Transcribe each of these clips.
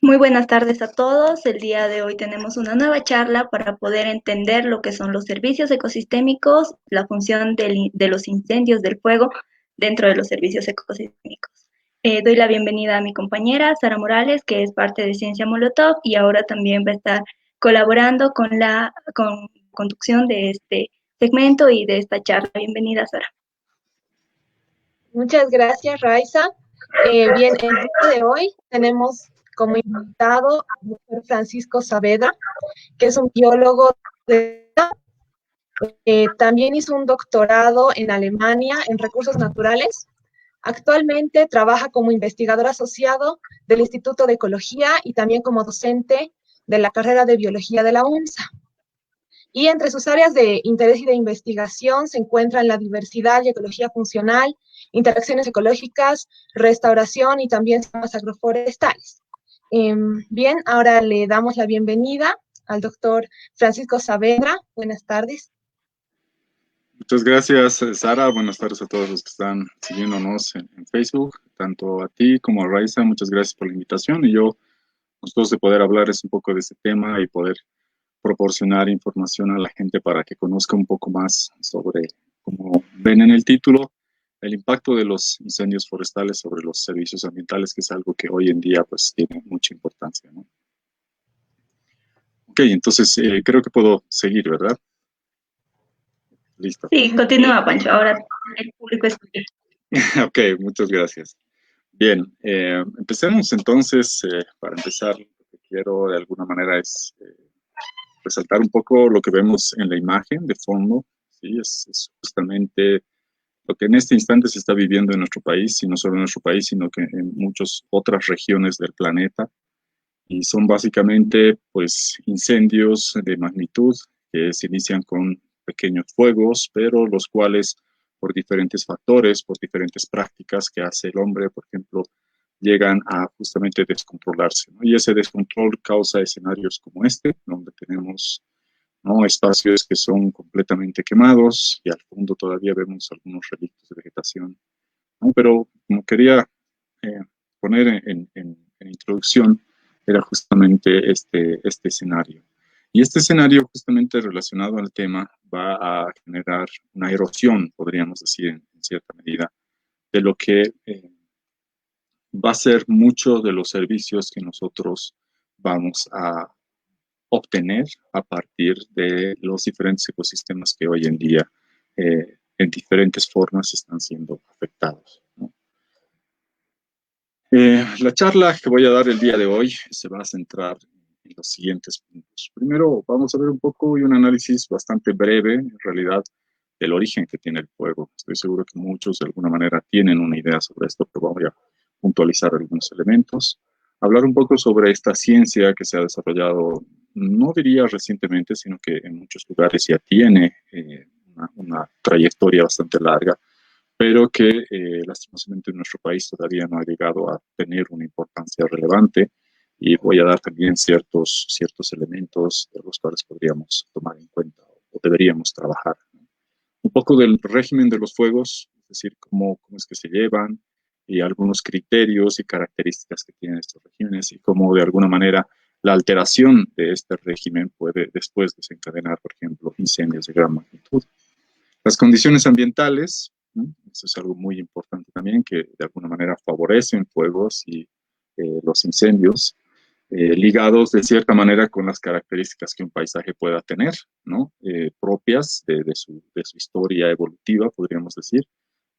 Muy buenas tardes a todos. El día de hoy tenemos una nueva charla para poder entender lo que son los servicios ecosistémicos, la función de los incendios del fuego dentro de los servicios ecosistémicos. Doy la bienvenida a mi compañera Sara Morales, que es parte de Ciencia Molotov y ahora también va a estar colaborando con la conducción de este segmento y de esta charla. Bienvenida, Sara. Muchas gracias, Raiza. Bien, el día de hoy tenemos como invitado al doctor Francisco Saavedra, que es un biólogo también hizo un doctorado en Alemania en recursos naturales. Actualmente trabaja como investigador asociado del Instituto de Ecología y también como docente de la carrera de biología de la UNSA. Y entre sus áreas de interés y de investigación se encuentran la diversidad y ecología funcional, interacciones ecológicas, restauración y también sistemas agroforestales. Bien, ahora le damos la bienvenida al doctor Francisco Saavedra. Buenas tardes. Muchas gracias, Sara. Buenas tardes a todos los que están siguiéndonos en Facebook, tanto a ti como a Raiza. Muchas gracias por la invitación y yo gustoso de poder hablarles un poco de este tema y poder proporcionar información a la gente para que conozca un poco más sobre, como ven en el título, el impacto de los incendios forestales sobre los servicios ambientales, que es algo que hoy en día pues tiene mucha importancia, ¿no? Ok, entonces creo que puedo seguir, ¿verdad? Listo. Sí, continúa, Pancho. Ahora el público escucha. Ok, muchas gracias. Bien, empecemos entonces. Para empezar, lo que quiero de alguna manera es resaltar un poco lo que vemos en la imagen de fondo. ¿Sí? Es justamente lo que en este instante se está viviendo en nuestro país, y no solo en nuestro país, sino que en muchas otras regiones del planeta. Y son básicamente pues incendios de magnitud que se inician con pequeños fuegos, pero los cuales por diferentes factores, por diferentes prácticas que hace el hombre, por ejemplo, llegan a justamente descontrolarse, ¿no? Y ese descontrol causa escenarios como este, donde tenemos, ¿no?, espacios que son completamente quemados y al fondo todavía vemos algunos relictos de vegetación, ¿no? Pero como quería eh, poner en introducción, era justamente este escenario. Y este escenario, justamente relacionado al tema, va a generar una erosión, podríamos decir, en cierta medida, de lo que va a ser muchos de los servicios que nosotros vamos a obtener a partir de los diferentes ecosistemas que hoy en día en diferentes formas están siendo afectados, ¿no? La charla que voy a dar el día de hoy se va a centrar en los siguientes puntos. Primero, vamos a ver un poco y un análisis bastante breve, en realidad, del origen que tiene el fuego. Estoy seguro que muchos de alguna manera tienen una idea sobre esto, pero voy a puntualizar algunos elementos. Hablar un poco sobre esta ciencia que se ha desarrollado, no diría recientemente, sino que en muchos lugares ya tiene una trayectoria bastante larga, pero que lastimosamente en nuestro país todavía no ha llegado a tener una importancia relevante, y voy a dar también ciertos elementos de los cuales podríamos tomar en cuenta o deberíamos trabajar. Un poco del régimen de los fuegos, es decir, cómo es que se llevan y algunos criterios y características que tienen estos regímenes y cómo de alguna manera la alteración de este régimen puede después desencadenar, por ejemplo, incendios de gran magnitud. Las condiciones ambientales, ¿no? Eso es algo muy importante también, que de alguna manera favorecen fuegos y los incendios, ligados de cierta manera con las características que un paisaje pueda tener, ¿no? Propias de su historia evolutiva, podríamos decir,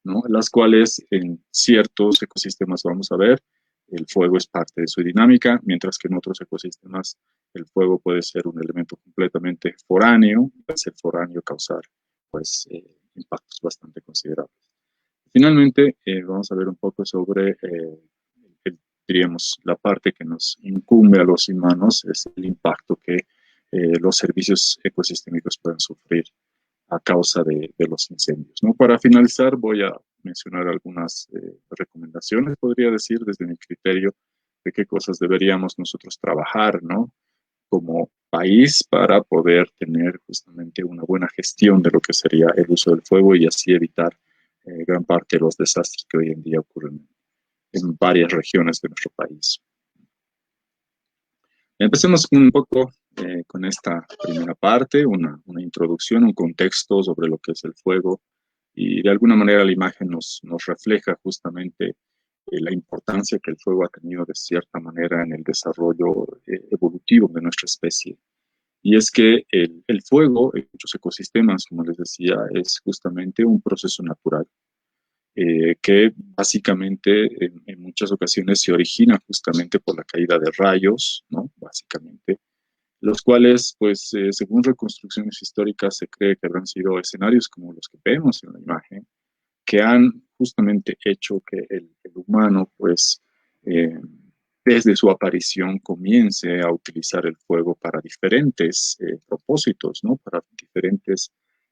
¿no? Las cuales en ciertos ecosistemas vamos a ver, el fuego es parte de su dinámica, mientras que en otros ecosistemas el fuego puede ser un elemento completamente foráneo, puede ser foráneo causar pues impactos bastante considerables. Finalmente, vamos a ver un poco sobre, diríamos, la parte que nos incumbe a los humanos, es el impacto que los servicios ecosistémicos pueden sufrir a causa de los incendios, ¿no? Para finalizar, voy a mencionar algunas recomendaciones, podría decir, desde mi criterio, de qué cosas deberíamos nosotros trabajar, ¿no?, como país para poder tener justamente una buena gestión de lo que sería el uso del fuego y así evitar gran parte de los desastres que hoy en día ocurren en varias regiones de nuestro país. Empecemos un poco con esta primera parte, una introducción, un contexto sobre lo que es el fuego, y de alguna manera la imagen nos refleja justamente la importancia que el fuego ha tenido de cierta manera en el desarrollo evolutivo de nuestra especie. Y es que el fuego en muchos ecosistemas, como les decía, es justamente un proceso natural que básicamente en muchas ocasiones se origina justamente por la caída de rayos, ¿no? Básicamente, los cuales, pues, según reconstrucciones históricas, se cree que habrán sido escenarios como los que vemos en la imagen, que han justamente hecho que el humano, pues, eh, desde su aparición comience a utilizar el fuego para diferentes propósitos, ¿no? Para diferentes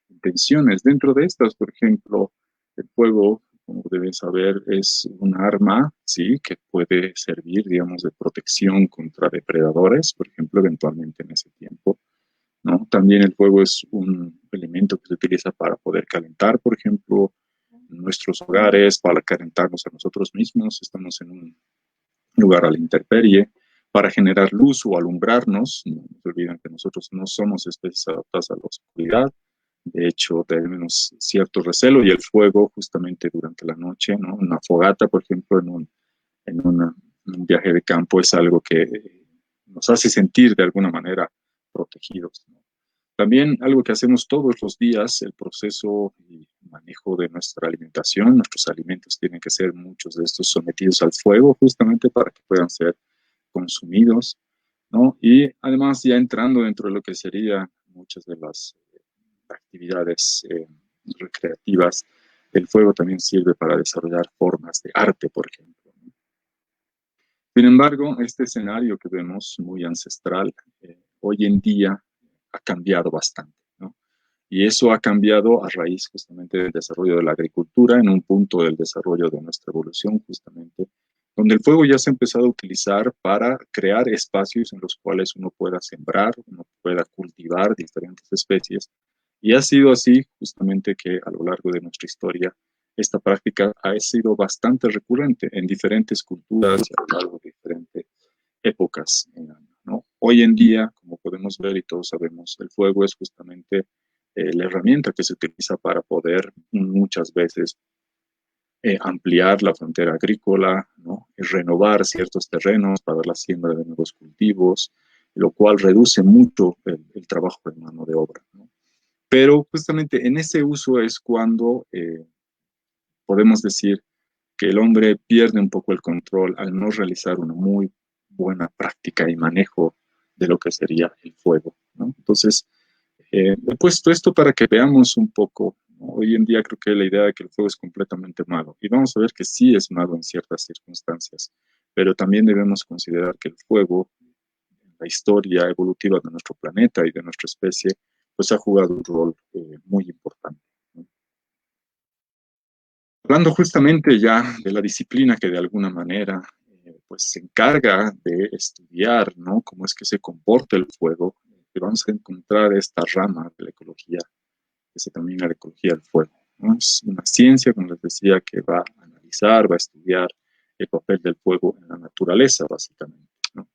intenciones. Dentro de estas, por ejemplo, el fuego, como deben saber, es un arma, ¿sí? Que puede servir, digamos, de protección contra depredadores, por ejemplo, eventualmente en ese tiempo, ¿no? También el fuego es un elemento que se utiliza para poder calentar, por ejemplo, nuestros hogares, para calentarnos a nosotros mismos. Estamos en un lugar a la intemperie, para generar luz o alumbrarnos. No se olviden que nosotros no somos especies adaptadas a la oscuridad. De hecho, tenemos cierto recelo y el fuego justamente durante la noche, ¿no? Una fogata, por ejemplo, en un viaje de campo es algo que nos hace sentir de alguna manera protegidos, ¿no? También algo que hacemos todos los días, el proceso y manejo de nuestra alimentación. Nuestros alimentos tienen que ser muchos de estos sometidos al fuego justamente para que puedan ser consumidos, ¿no? Y además ya entrando dentro de lo que serían muchas de las actividades recreativas, el fuego también sirve para desarrollar formas de arte, por ejemplo, ¿no? Sin embargo, este escenario que vemos muy ancestral, hoy en día ha cambiado bastante, ¿no? Y eso ha cambiado a raíz justamente del desarrollo de la agricultura, en un punto del desarrollo de nuestra evolución justamente, donde el fuego ya se ha empezado a utilizar para crear espacios en los cuales uno pueda sembrar, uno pueda cultivar diferentes especies. Y ha sido así justamente que a lo largo de nuestra historia esta práctica ha sido bastante recurrente en diferentes culturas y a lo largo de diferentes épocas, ¿no? Hoy en día, como podemos ver y todos sabemos, el fuego es justamente la herramienta que se utiliza para poder muchas veces ampliar la frontera agrícola, ¿no? Y renovar ciertos terrenos para la siembra de nuevos cultivos, lo cual reduce mucho el trabajo de mano de obra, ¿no? Pero justamente en ese uso es cuando podemos decir que el hombre pierde un poco el control al no realizar una muy buena práctica y manejo de lo que sería el fuego, ¿no? Entonces, he puesto esto para que veamos un poco, ¿no? Hoy en día creo que la idea de que el fuego es completamente malo, y vamos a ver que sí es malo en ciertas circunstancias, pero también debemos considerar que el fuego, en la historia evolutiva de nuestro planeta y de nuestra especie, pues ha jugado un rol muy importante, ¿no? Hablando justamente ya de la disciplina que de alguna manera pues se encarga de estudiar, ¿no? Cómo es que se comporta el fuego, vamos a encontrar esta rama de la ecología que se denomina la ecología del fuego, ¿no? Es una ciencia, como les decía, que va a analizar, va a estudiar el papel del fuego en la naturaleza, básicamente, ¿no?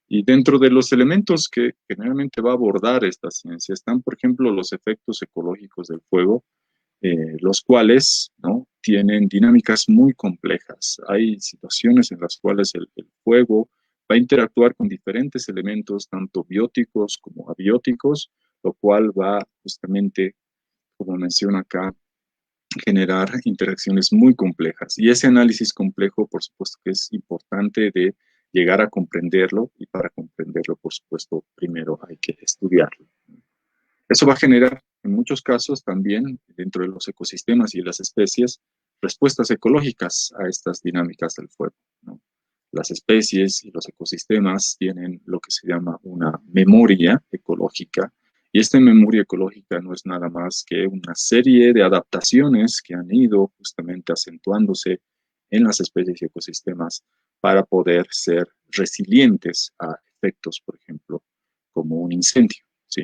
Y dentro de los elementos que generalmente va a abordar esta ciencia están, por ejemplo, los efectos ecológicos del fuego, los cuales, ¿no? Tienen dinámicas muy complejas. Hay situaciones en las cuales el fuego va a interactuar con diferentes elementos, tanto bióticos como abióticos, lo cual va justamente, como menciona acá, generar interacciones muy complejas. Y ese análisis complejo, por supuesto, que es importante de llegar a comprenderlo, y para comprenderlo, por supuesto, primero hay que estudiarlo. Eso va a generar, en muchos casos, también dentro de los ecosistemas y las especies, respuestas ecológicas a estas dinámicas del fuego, ¿no? Las especies y los ecosistemas tienen lo que se llama una memoria ecológica, y esta memoria ecológica no es nada más que una serie de adaptaciones que han ido justamente acentuándose en las especies y ecosistemas para poder ser resilientes a efectos, por ejemplo, como un incendio, ¿sí?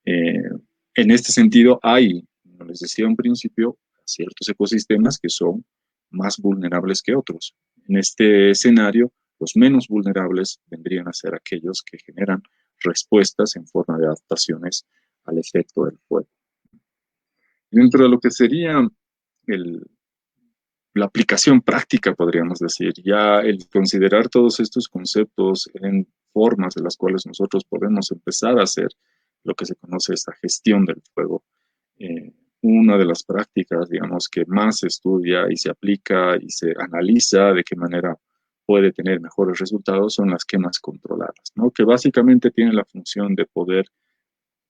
Eh, en este sentido, hay, como les decía en principio, ciertos ecosistemas que son más vulnerables que otros. En este escenario, los menos vulnerables vendrían a ser aquellos que generan respuestas en forma de adaptaciones al efecto del fuego. Dentro de lo que sería la aplicación práctica, podríamos decir, ya el considerar todos estos conceptos en formas de las cuales nosotros podemos empezar a hacer lo que se conoce esta gestión del fuego. Una de las prácticas, digamos, que más se estudia y se aplica y se analiza de qué manera puede tener mejores resultados son las quemas controladas, ¿no? Que básicamente tienen la función de poder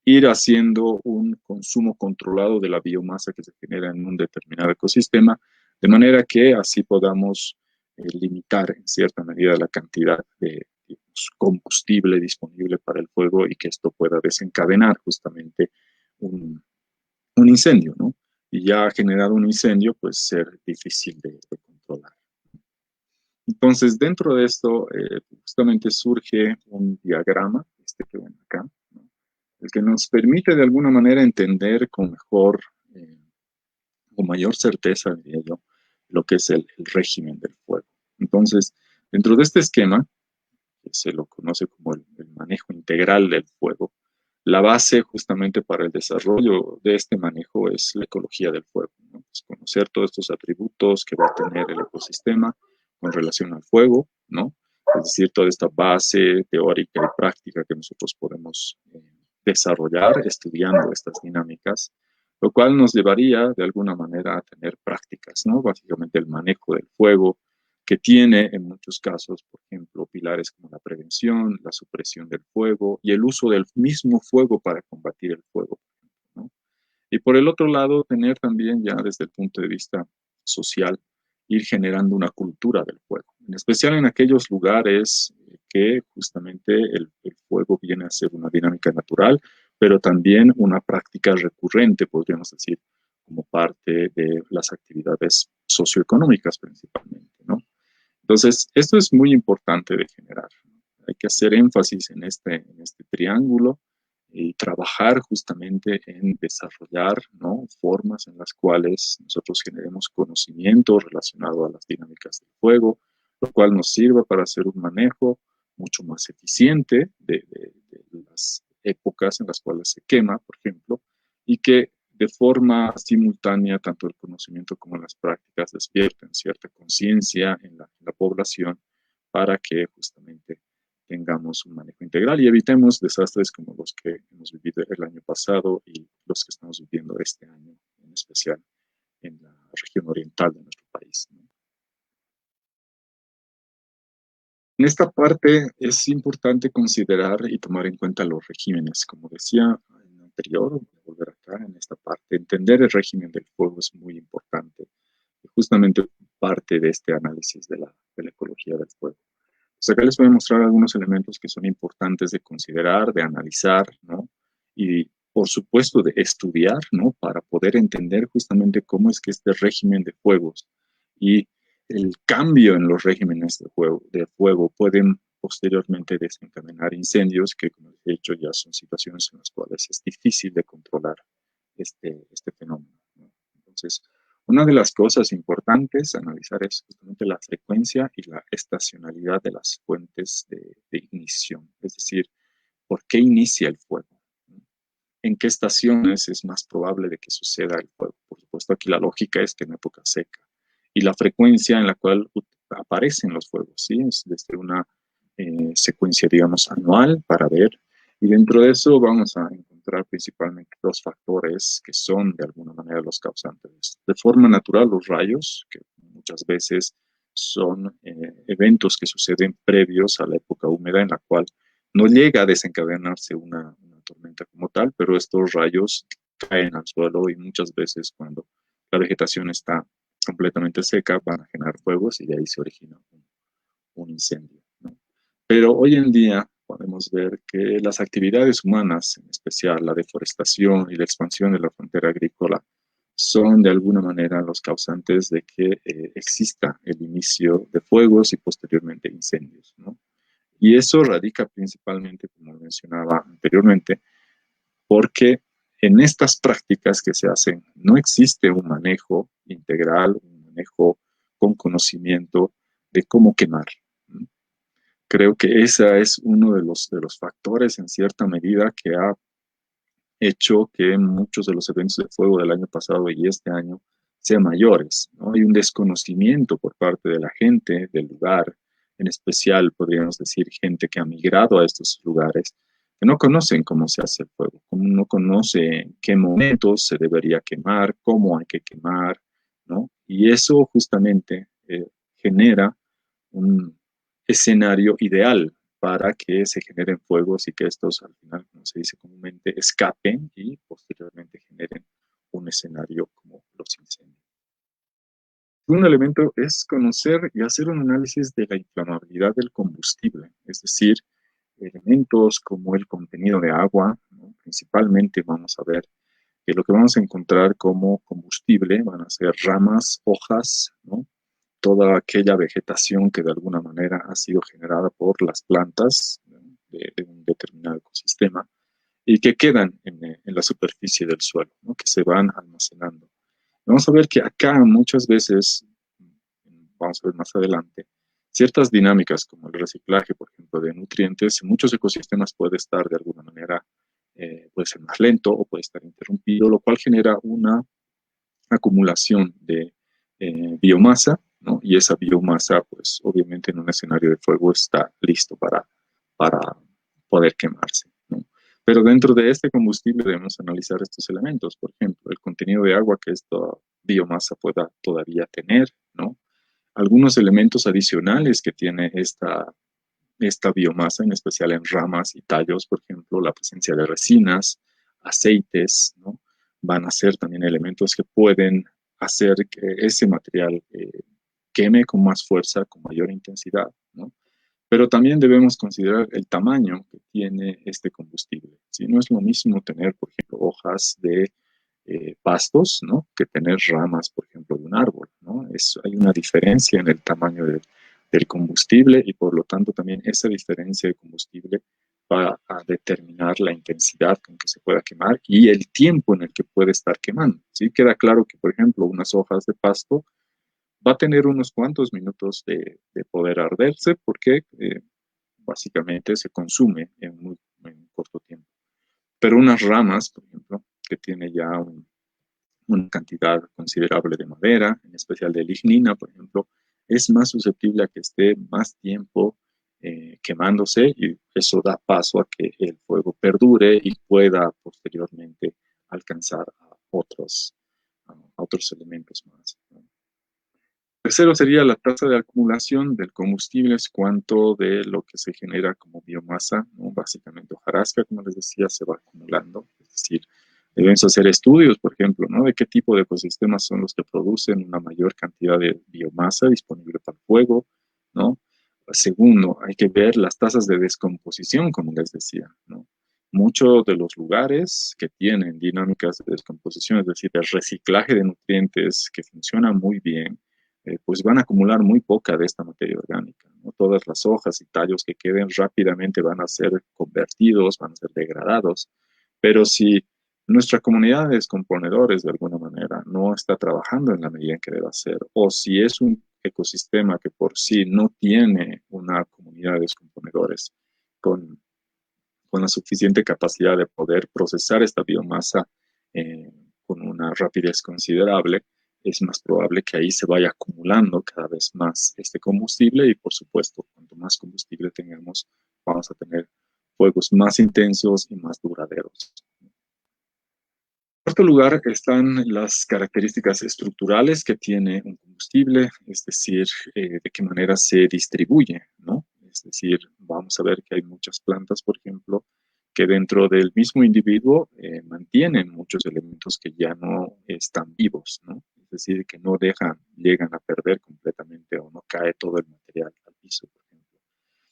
ir haciendo un consumo controlado de la biomasa que se genera en un determinado ecosistema, de manera que así podamos limitar en cierta medida la cantidad de combustible disponible para el fuego y que esto pueda desencadenar justamente un incendio, ¿no? Y ya generado un incendio, pues ser difícil de controlar. Entonces, dentro de esto, justamente surge un diagrama, este que ven acá, ¿no? El que nos permite de alguna manera entender con mejor o mayor certeza, diría yo, lo que es el régimen del fuego. Entonces, dentro de este esquema, que se lo conoce como el manejo integral del fuego, la base justamente para el desarrollo de este manejo es la ecología del fuego, ¿no? Pues conocer todos estos atributos que va a tener el ecosistema con relación al fuego, ¿no? Es decir, toda esta base teórica y práctica que nosotros podemos desarrollar estudiando estas dinámicas, lo cual nos llevaría de alguna manera a tener prácticas, ¿no? Básicamente el manejo del fuego, que tiene en muchos casos, por ejemplo, pilares como la prevención, la supresión del fuego y el uso del mismo fuego para combatir el fuego, ¿no? Y por el otro lado, tener también ya desde el punto de vista social, ir generando una cultura del fuego, en especial en aquellos lugares que justamente el fuego viene a ser una dinámica natural, pero también una práctica recurrente, podríamos decir, como parte de las actividades socioeconómicas principalmente, ¿no? Entonces, esto es muy importante de generar. Hay que hacer énfasis en este triángulo y trabajar justamente en desarrollar, ¿no?, formas en las cuales nosotros generemos conocimiento relacionado a las dinámicas del fuego, lo cual nos sirva para hacer un manejo mucho más eficiente de las épocas en las cuales se quema, por ejemplo, y que de forma simultánea tanto el conocimiento como las prácticas despierten cierta conciencia en la población para que justamente tengamos un manejo integral y evitemos desastres como los que hemos vivido el año pasado y los que estamos viviendo este año, en especial en la región oriental de nuestro país, ¿no? En esta parte es importante considerar y tomar en cuenta los regímenes. Como decía en el anterior, voy a volver acá en esta parte, entender el régimen del fuego es muy importante. Y justamente parte de este análisis de la ecología del fuego. Pues acá les voy a mostrar algunos elementos que son importantes de considerar, de analizar, ¿no? Y por supuesto de estudiar, ¿no? Para poder entender justamente cómo es que este régimen de fuegos y el cambio en los regímenes de fuego pueden posteriormente desencadenar incendios que, como he dicho, ya son situaciones en las cuales es difícil de controlar este fenómeno, ¿no? Entonces, una de las cosas importantes a analizar es justamente la frecuencia y la estacionalidad de las fuentes de ignición, es decir, ¿por qué inicia el fuego? ¿En qué estaciones es más probable de que suceda el fuego? Por supuesto, aquí la lógica es que en época seca. Y la frecuencia en la cual aparecen los fuegos, ¿sí? Es desde una secuencia, digamos, anual para ver. Y dentro de eso vamos a encontrar principalmente dos factores que son de alguna manera los causantes. De forma natural, los rayos, que muchas veces son eventos que suceden previos a la época húmeda en la cual no llega a desencadenarse una tormenta como tal, pero estos rayos caen al suelo y muchas veces cuando la vegetación está completamente seca van a generar fuegos y de ahí se origina un incendio, ¿no? Pero hoy en día podemos ver que las actividades humanas, en especial la deforestación y la expansión de la frontera agrícola, son de alguna manera los causantes de que exista el inicio de fuegos y posteriormente incendios, ¿no? Y eso radica principalmente, como mencionaba anteriormente, porque en estas prácticas que se hacen no existe un manejo integral, un manejo con conocimiento de cómo quemar, ¿no? Creo que ese es uno de los factores en cierta medida que ha hecho que muchos de los eventos de fuego del año pasado y este año sean mayores, ¿no? Hay un desconocimiento por parte de la gente del lugar, en especial podríamos decir gente que ha migrado a estos lugares, que no conocen cómo se hace el fuego, no conocen en qué momentos se debería quemar, cómo hay que quemar, ¿no? Y eso justamente genera un escenario ideal para que se generen fuegos y que estos al final, como se dice comúnmente, escapen y posteriormente generen un escenario como los incendios. Un elemento es conocer y hacer un análisis de la inflamabilidad del combustible, es decir, elementos como el contenido de agua, ¿no? Principalmente vamos a ver que lo que vamos a encontrar como combustible van a ser ramas, hojas, ¿no? Toda aquella vegetación que de alguna manera ha sido generada por las plantas, ¿no? de un determinado ecosistema y que quedan en la superficie del suelo, ¿no? Que se van almacenando. Vamos a ver que acá muchas veces, vamos a ver más adelante, ciertas dinámicas como el reciclaje, por ejemplo, de nutrientes, en muchos ecosistemas puede estar de alguna manera, puede ser más lento o puede estar interrumpido, lo cual genera una acumulación de biomasa, ¿no? Y esa biomasa, pues obviamente en un escenario de fuego está listo para poder quemarse, ¿no? Pero dentro de este combustible debemos analizar estos elementos, por ejemplo, el contenido de agua que esta biomasa pueda todavía tener, ¿no? Algunos elementos adicionales que tiene esta biomasa, en especial en ramas y tallos, por ejemplo, la presencia de resinas, aceites, ¿no? Van a ser también elementos que pueden hacer que ese material queme con más fuerza, con mayor intensidad, ¿no? Pero también debemos considerar el tamaño que tiene este combustible. Si no es lo mismo tener, por ejemplo, hojas de pastos, ¿no? Que tener ramas, por ejemplo, de un árbol, ¿no? Hay una diferencia en el tamaño del combustible y por lo tanto también esa diferencia de combustible va a determinar la intensidad con que se pueda quemar y el tiempo en el que puede estar quemando. ¿Sí? Queda claro que, por ejemplo, unas hojas de pasto va a tener unos cuantos minutos de poder arderse porque básicamente se consume en corto tiempo. Pero unas ramas, por ejemplo, que tiene ya una cantidad considerable de madera, en especial de lignina, por ejemplo, es más susceptible a que esté más tiempo quemándose y eso da paso a que el fuego perdure y pueda posteriormente alcanzar a otros elementos más, ¿no? Tercero sería la tasa de acumulación del combustible, es cuánto de lo que se genera como biomasa, ¿no? Básicamente hojarasca, como les decía, se va acumulando. Es decir, debemos hacer estudios, por ejemplo, ¿no? De qué tipo de ecosistemas son los que producen una mayor cantidad de biomasa disponible para el fuego, ¿no? Segundo, hay que ver las tasas de descomposición, como les decía, ¿no? Muchos de los lugares que tienen dinámicas de descomposición, es decir, el reciclaje de nutrientes que funciona muy bien, pues van a acumular muy poca de esta materia orgánica, ¿no? Todas las hojas y tallos que queden rápidamente van a ser convertidos, van a ser degradados, pero si nuestra comunidad de descomponedores de alguna manera no está trabajando en la medida en que debe hacer, o si es un ecosistema que por sí no tiene una comunidad de descomponedores con, con la suficiente capacidad de poder procesar esta biomasa eh, con una rapidez considerable, es más probable que ahí se vaya acumulando cada vez más este combustible y por supuesto, cuanto más combustible tengamos, vamos a tener fuegos más intensos y más duraderos. En cuarto lugar están las características estructurales que tiene un combustible, es decir, de qué manera se distribuye, ¿no? Es decir, vamos a ver que hay muchas plantas, por ejemplo, que dentro del mismo individuo mantienen muchos elementos que ya no están vivos, ¿no? Es decir, que no llegan a perder completamente o no cae todo el material al piso, por ejemplo.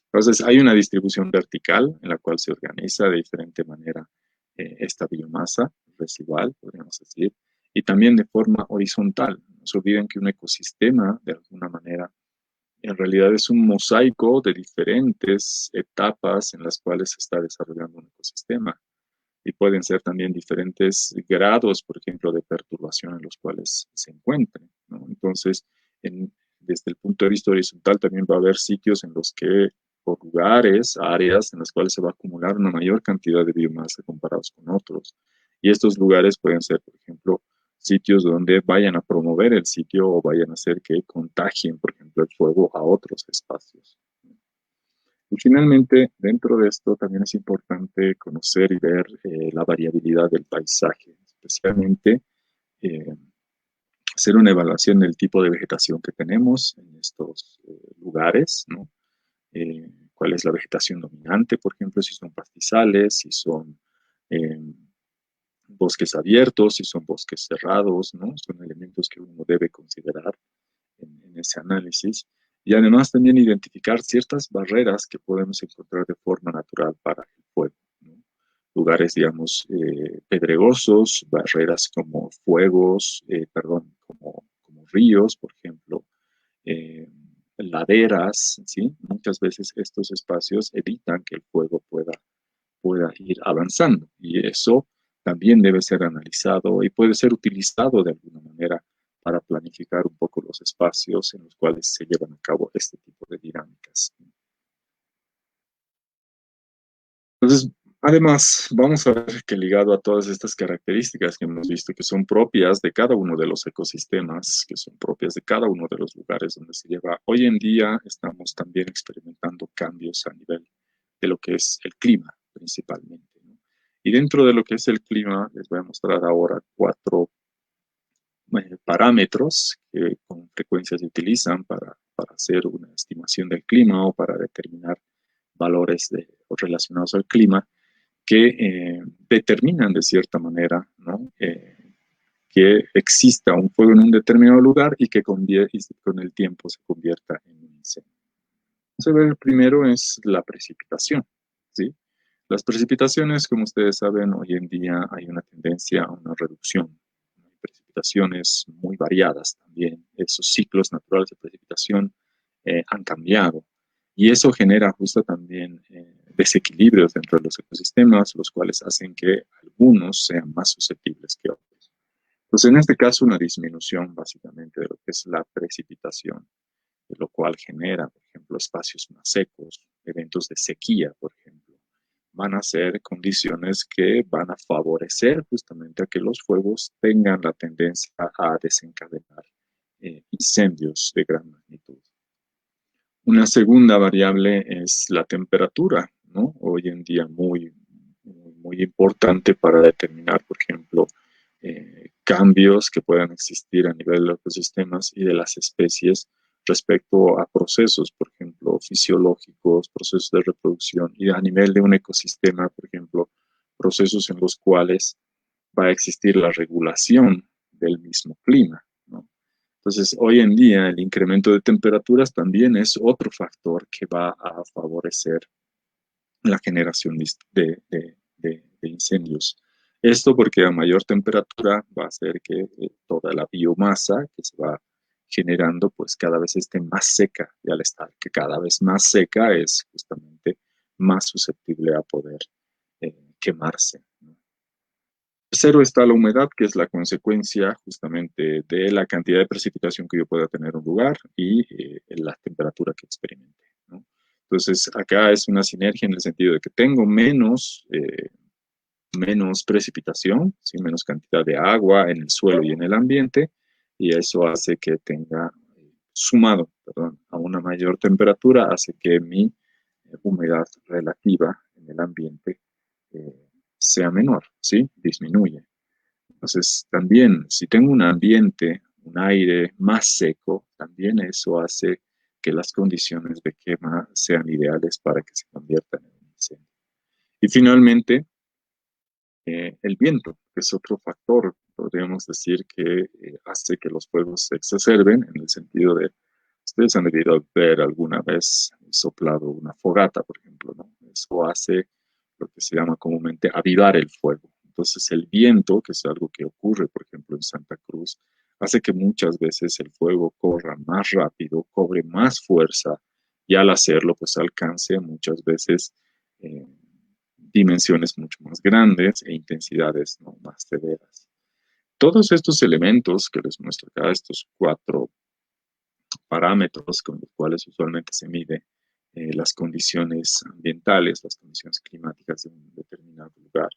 Entonces, hay una distribución vertical en la cual se organiza de diferente manera esta biomasa residual, podríamos decir, y también de forma horizontal. No se olviden que un ecosistema, de alguna manera, en realidad es un mosaico de diferentes etapas en las cuales se está desarrollando un ecosistema. Y pueden ser también diferentes grados, por ejemplo, de perturbación en los cuales se encuentren, ¿no? Entonces, desde el punto de vista horizontal, también va a haber sitios en los que o lugares, áreas en las cuales se va a acumular una mayor cantidad de biomasa comparados con otros. Y estos lugares pueden ser, por ejemplo, sitios donde vayan a promover el sitio o vayan a hacer que contagien, por ejemplo, el fuego a otros espacios. Y finalmente, dentro de esto también es importante conocer y ver la variabilidad del paisaje, especialmente hacer una evaluación del tipo de vegetación que tenemos en estos lugares, ¿no? Cuál es la vegetación dominante, por ejemplo, si son pastizales, si son bosques abiertos, si son bosques cerrados, ¿no? Son elementos que uno debe considerar en ese análisis. Y además también identificar ciertas barreras que podemos encontrar de forma natural para el fuego, ¿no? Lugares, digamos, pedregosos, barreras como fuegos, como ríos, por ejemplo, laderas, ¿sí? Muchas veces estos espacios evitan que el fuego pueda ir avanzando y eso también debe ser analizado y puede ser utilizado de alguna manera para planificar un poco los espacios en los cuales se llevan a cabo este tipo de dinámicas. Entonces, además, vamos a ver que ligado a todas estas características que hemos visto que son propias de cada uno de los ecosistemas, que son propias de cada uno de los lugares donde se lleva, hoy en día estamos también experimentando cambios a nivel de lo que es el clima, principalmente, ¿no? Y dentro de lo que es el clima, les voy a mostrar ahora 4 parámetros que con frecuencia se utilizan para hacer una estimación del clima o para determinar valores relacionados al clima que determinan de cierta manera, ¿no? Que exista un fuego en un determinado lugar y que con el tiempo se convierta en un incendio. Vamos a ver, el primero es la precipitación, ¿sí? Las precipitaciones, como ustedes saben, hoy en día hay una tendencia a una reducción. Hay precipitaciones muy variadas también. Esos ciclos naturales de precipitación han cambiado. Y eso genera justo también desequilibrios dentro de los ecosistemas, los cuales hacen que algunos sean más susceptibles que otros. Entonces, en este caso, una disminución básicamente de lo que es la precipitación, lo cual genera, por ejemplo, espacios más secos, eventos de sequía, por ejemplo, van a ser condiciones que van a favorecer justamente a que los fuegos tengan la tendencia a desencadenar incendios de gran magnitud. Una segunda variable es la temperatura, ¿no? Hoy en día muy importante para determinar, por ejemplo, cambios que puedan existir a nivel de los ecosistemas y de las especies respecto a procesos, por ejemplo, fisiológicos, procesos de reproducción y a nivel de un ecosistema, por ejemplo, procesos en los cuales va a existir la regulación del mismo clima, ¿no? Entonces, hoy en día el incremento de temperaturas también es otro factor que va a favorecer la generación de incendios. Esto porque a mayor temperatura va a hacer que toda la biomasa que se va generando pues cada vez esté más seca y al estar que cada vez más seca es justamente más susceptible a poder quemarse, ¿no? Tercero está la humedad, que es la consecuencia justamente de la cantidad de precipitación que yo pueda tener en un lugar y la temperatura que experimente, ¿no? Entonces, acá es una sinergia en el sentido de que tengo menos precipitación, ¿sí? Menos cantidad de agua en el suelo y en el ambiente, y eso hace que tenga, sumado, perdón, a una mayor temperatura, hace que mi humedad relativa en el ambiente sea menor, ¿sí? Disminuye. Entonces, también, si tengo un ambiente, un aire más seco, también eso hace que las condiciones de quema sean ideales para que se conviertan en un incendio. Y finalmente, el viento, que es otro factor, podríamos decir, que hace que los fuegos se exacerben, en el sentido de, ustedes han debido ver alguna vez soplado una fogata, por ejemplo, ¿no? Eso hace lo que se llama comúnmente avivar el fuego. Entonces el viento, que es algo que ocurre, por ejemplo, en Santa Cruz, hace que muchas veces el fuego corra más rápido, cobre más fuerza y al hacerlo, pues alcance muchas veces dimensiones mucho más grandes e intensidades, ¿no?, más severas. Todos estos elementos que les muestro acá, estos 4 parámetros con los cuales usualmente se mide las condiciones ambientales, las condiciones climáticas de un determinado lugar,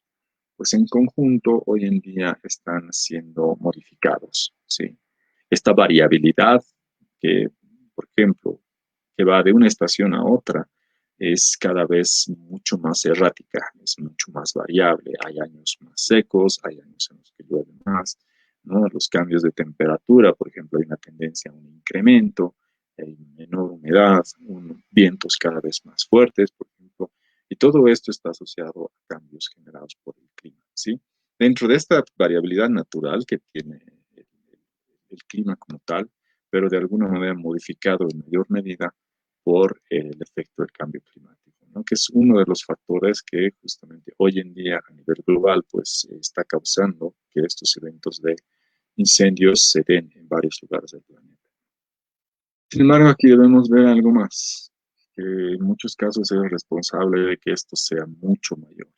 pues en conjunto hoy en día están siendo modificados, ¿sí? Esta variabilidad que, por ejemplo, que va de una estación a otra, es cada vez mucho más errática, es mucho más variable. Hay años más secos, hay años en los que llueve más, ¿no? Los cambios de temperatura, por ejemplo, hay una tendencia a un incremento, hay menor humedad, vientos cada vez más fuertes, por ejemplo, y todo esto está asociado a cambios generados por el clima, ¿sí? Dentro de esta variabilidad natural que tiene el clima como tal, pero de alguna manera modificado en mayor medida por el efecto del cambio climático, ¿no? Que es uno de los factores que justamente hoy en día a nivel global pues está causando que estos eventos de incendios se den en varios lugares del planeta. Sin embargo, aquí debemos ver algo más, que en muchos casos es responsable de que esto sea mucho mayor.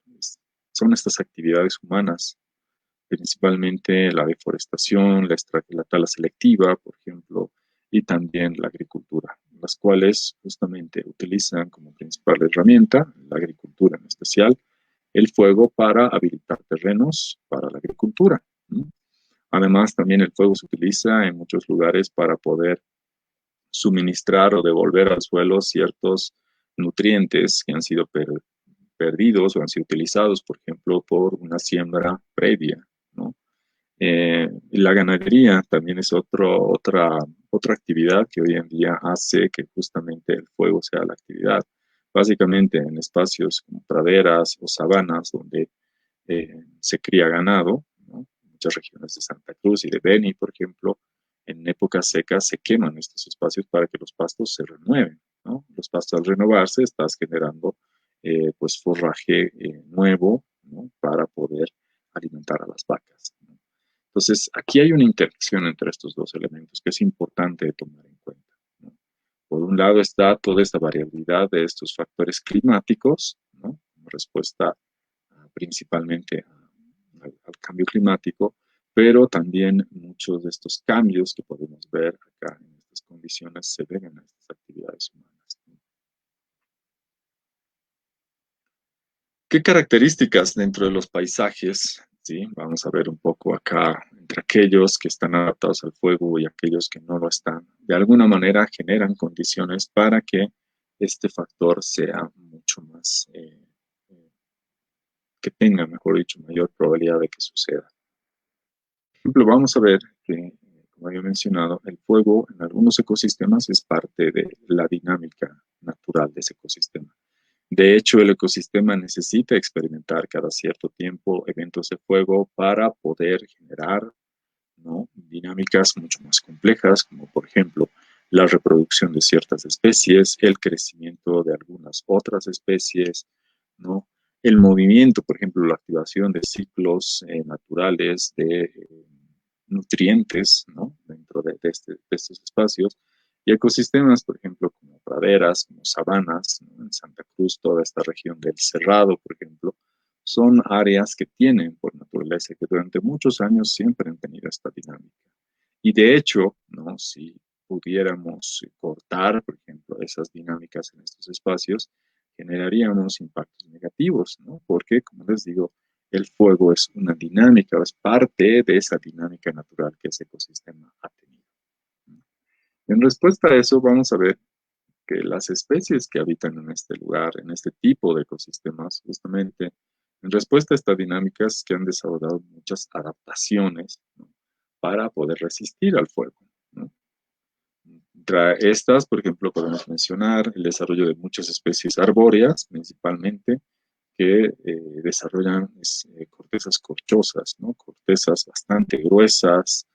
Son estas actividades humanas, principalmente la deforestación, la tala selectiva, por ejemplo, y también la agricultura, las cuales justamente utilizan como principal herramienta, la agricultura en especial, el fuego para habilitar terrenos para la agricultura, ¿no? Además, también el fuego se utiliza en muchos lugares para poder suministrar o devolver al suelo ciertos nutrientes que han sido perdidos o han sido utilizados, por ejemplo, por una siembra previa, ¿no? La ganadería también es otra actividad que hoy en día hace que justamente el fuego sea la actividad. Básicamente en espacios como praderas o sabanas donde se cría ganado, ¿no? En muchas regiones de Santa Cruz y de Beni, por ejemplo, en épocas secas se queman estos espacios para que los pastos se renueven, ¿no? Los pastos al renovarse estás generando pues forraje nuevo, ¿no? Para poder alimentar a las vacas, ¿no? Entonces, aquí hay una interacción entre estos dos elementos que es importante tomar en cuenta, ¿no? Por un lado está toda esta variabilidad de estos factores climáticos, ¿no? Como respuesta principalmente al cambio climático, pero también muchos de estos cambios que podemos ver acá en estas condiciones se deben a estas actividades humanas, ¿no? ¿Qué características dentro de los paisajes? ¿Sí? Vamos a ver un poco acá entre aquellos que están adaptados al fuego y aquellos que no lo están. De alguna manera generan condiciones para que este factor sea mucho más, que tenga, mejor dicho, mayor probabilidad de que suceda. Por ejemplo, vamos a ver que, como había mencionado, el fuego en algunos ecosistemas es parte de la dinámica natural de ese ecosistema. De hecho, el ecosistema necesita experimentar cada cierto tiempo eventos de fuego para poder generar, ¿no? Dinámicas mucho más complejas, como por ejemplo la reproducción de ciertas especies, el crecimiento de algunas otras especies, ¿no? El movimiento, por ejemplo, la activación de ciclos naturales de nutrientes, ¿no? Dentro de estos espacios. Y ecosistemas, por ejemplo, como praderas, como sabanas, ¿no? En Santa Cruz, toda esta región del Cerrado, por ejemplo, son áreas que tienen por naturaleza que durante muchos años siempre han tenido esta dinámica. Y de hecho, ¿no? Si pudiéramos cortar, por ejemplo, esas dinámicas en estos espacios, generaríamos impactos negativos, ¿no? Porque, como les digo, el fuego es una dinámica, es parte de esa dinámica natural que ese ecosistema ha tenido. En respuesta a eso, vamos a ver que las especies que habitan en este lugar, en este tipo de ecosistemas, justamente en respuesta a estas dinámicas que han desarrollado muchas adaptaciones, ¿no? Para poder resistir al fuego, ¿no? Entre estas, por ejemplo, podemos mencionar el desarrollo de muchas especies arbóreas, principalmente, que desarrollan cortezas corchosas, ¿no? Cortezas bastante gruesas,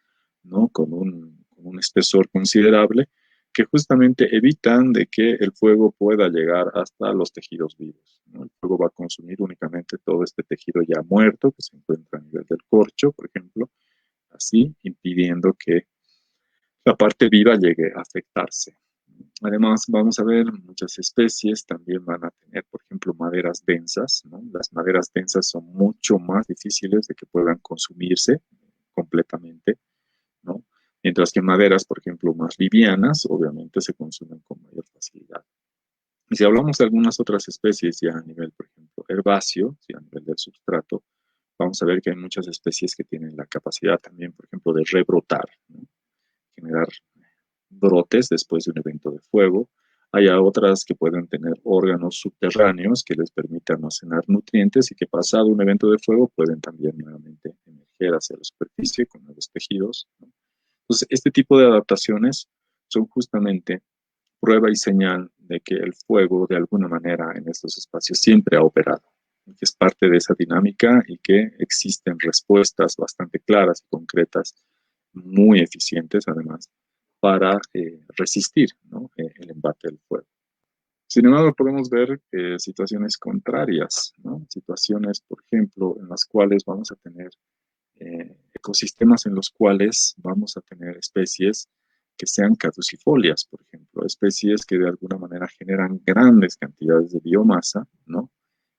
¿no? Con un espesor considerable, que justamente evitan de que el fuego pueda llegar hasta los tejidos vivos, ¿no? El fuego va a consumir únicamente todo este tejido ya muerto que se encuentra a nivel del corcho, por ejemplo, así impidiendo que la parte viva llegue a afectarse. Además, vamos a ver, muchas especies también van a tener, por ejemplo, maderas densas, ¿no? Las maderas densas son mucho más difíciles de que puedan consumirse completamente, ¿no? Mientras que maderas, por ejemplo, más livianas, obviamente se consumen con mayor facilidad. si hablamos de algunas otras especies ya a nivel, por ejemplo, herbáceo, ¿sí? A nivel del sustrato, vamos a ver que hay muchas especies que tienen la capacidad también, por ejemplo, de rebrotar, ¿no? Generar brotes después de un evento de fuego. Hay otras que pueden tener órganos subterráneos que les permiten almacenar nutrientes y que pasado un evento de fuego pueden también nuevamente emerger hacia la superficie con nuevos tejidos, ¿no? Entonces, este tipo de adaptaciones son justamente prueba y señal de que el fuego de alguna manera en estos espacios siempre ha operado, que es parte de esa dinámica y que existen respuestas bastante claras y concretas, muy eficientes además, para resistir, ¿no? El embate del fuego. Sin embargo, podemos ver situaciones contrarias, ¿no? Situaciones, por ejemplo, en las cuales vamos a tener ecosistemas en los cuales vamos a tener especies que sean caducifolias, por ejemplo, especies que de alguna manera generan grandes cantidades de biomasa, ¿no?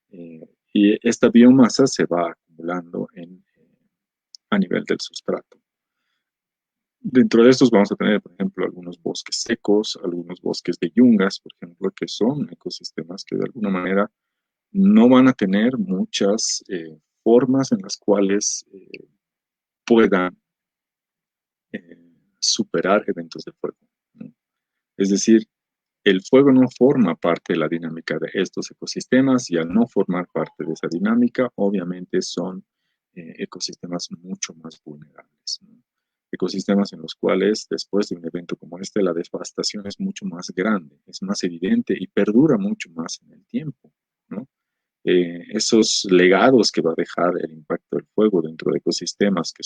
Y esta biomasa se va acumulando a nivel del sustrato. Dentro de estos vamos a tener, por ejemplo, algunos bosques secos, algunos bosques de yungas, por ejemplo, que son ecosistemas que de alguna manera no van a tener muchas formas en las cuales puedan superar eventos de fuego, ¿no? Es decir, el fuego no forma parte de la dinámica de estos ecosistemas y al no formar parte de esa dinámica, obviamente son ecosistemas mucho más vulnerables, ¿no? Ecosistemas en los cuales después de un evento como este la devastación es mucho más grande, es más evidente y perdura mucho más en el tiempo, ¿no? Esos legados que va a dejar el impacto del fuego dentro de ecosistemas que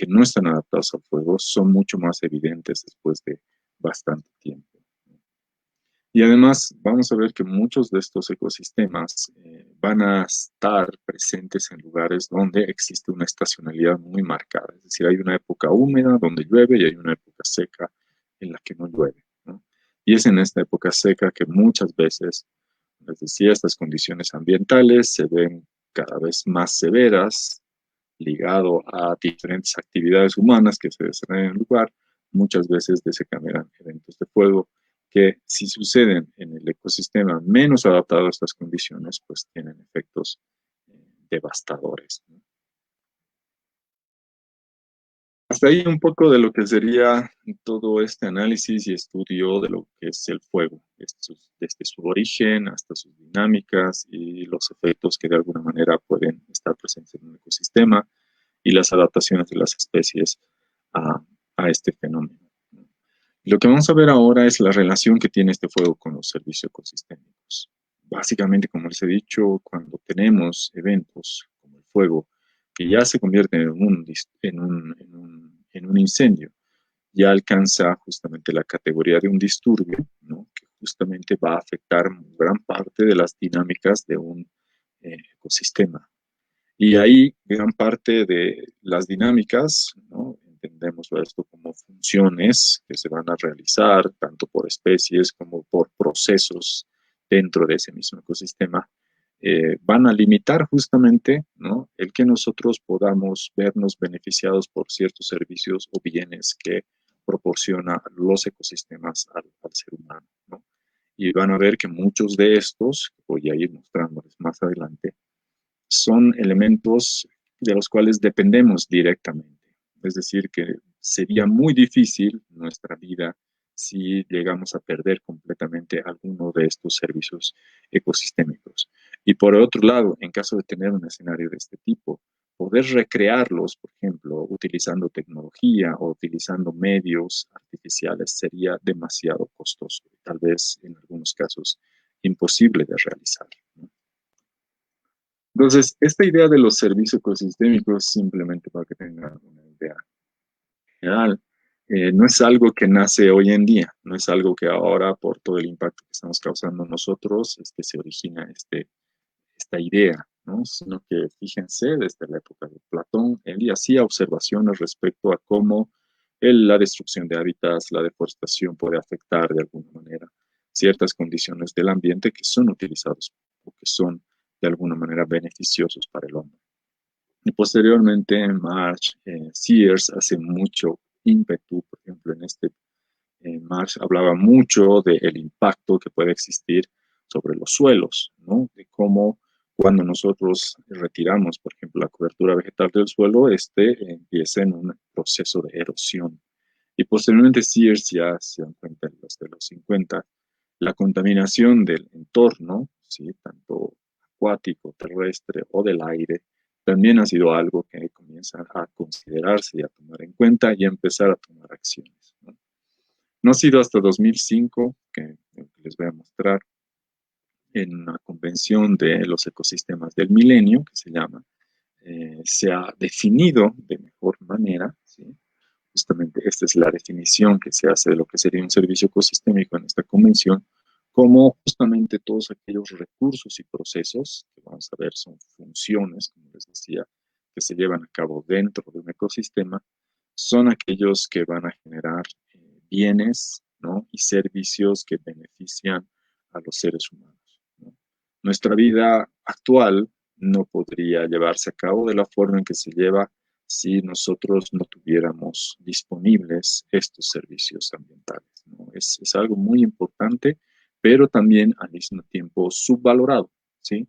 no están adaptados al fuego son mucho más evidentes después de bastante tiempo. Y además vamos a ver que muchos de estos ecosistemas van a estar presentes en lugares donde existe una estacionalidad muy marcada. Es decir, hay una época húmeda donde llueve y hay una época seca en la que no llueve, ¿no? Y es en esta época seca que muchas veces, les decía, estas condiciones ambientales se ven cada vez más severas, ligado a diferentes actividades humanas que se desarrollan en el lugar, muchas veces desencadenan eventos de fuego que si suceden en el ecosistema menos adaptado a estas condiciones, pues tienen efectos devastadores, ¿no? Hasta ahí un poco de lo que sería todo este análisis y estudio de lo que es el fuego, desde su origen hasta sus dinámicas y los efectos que de alguna manera pueden estar presentes en un ecosistema y las adaptaciones de las especies a este fenómeno. Lo que vamos a ver ahora es la relación que tiene este fuego con los servicios ecosistémicos. Básicamente, como les he dicho, cuando tenemos eventos como el fuego, que ya se convierte en un incendio, ya alcanza justamente la categoría de un disturbio, ¿no? Que justamente va a afectar gran parte de las dinámicas de un ecosistema. Y ahí gran parte de las dinámicas, ¿no? Entendemos esto como funciones que se van a realizar tanto por especies como por procesos dentro de ese mismo ecosistema, van a limitar justamente, ¿no? El que nosotros podamos vernos beneficiados por ciertos servicios o bienes que proporciona los ecosistemas al ser humano, ¿no? Y van a ver que muchos de estos, voy a ir mostrándoles más adelante, son elementos de los cuales dependemos directamente. Es decir, que sería muy difícil nuestra vida si llegamos a perder completamente alguno de estos servicios ecosistémicos. Y por otro lado, en caso de tener un escenario de este tipo, poder recrearlos, por ejemplo, utilizando tecnología o utilizando medios artificiales sería demasiado costoso, tal vez en algunos casos imposible de realizar, ¿no? Entonces, esta idea de los servicios ecosistémicos, simplemente para que tengan una idea general, no es algo que nace hoy en día, no es algo que ahora, por todo el impacto que estamos causando nosotros, se origina esta idea, ¿no? Sino que fíjense, desde la época de Platón, él hacía observaciones respecto a cómo la destrucción de hábitats, la deforestación puede afectar de alguna manera ciertas condiciones del ambiente que son utilizados o que son de alguna manera beneficiosos para el hombre. Y posteriormente, Marsh, Sears hace mucho ímpetu, por ejemplo, en este Marx hablaba mucho del impacto que puede existir sobre los suelos, ¿no? De cómo cuando nosotros retiramos, por ejemplo, la cobertura vegetal del suelo, empieza en un proceso de erosión. Y posteriormente Sears ya se dan cuenta en los 50, la contaminación del entorno, ¿sí? Tanto acuático, terrestre o del aire, también ha sido algo que comienza a considerarse y a tomar en cuenta y a empezar a tomar acciones, ¿no? No ha sido hasta 2005 que les voy a mostrar en una convención de los ecosistemas del milenio, que se llama, se ha definido de mejor manera, ¿sí? Justamente esta es la definición que se hace de lo que sería un servicio ecosistémico en esta convención, como justamente todos aquellos recursos y procesos, que vamos a ver son funciones, como les decía, que se llevan a cabo dentro de un ecosistema, son aquellos que van a generar bienes, ¿no? Y servicios que benefician a los seres humanos, ¿no? Nuestra vida actual no podría llevarse a cabo de la forma en que se lleva si nosotros no tuviéramos disponibles estos servicios ambientales, ¿no? Es algo muy importante, pero también al mismo tiempo subvalorado, ¿sí?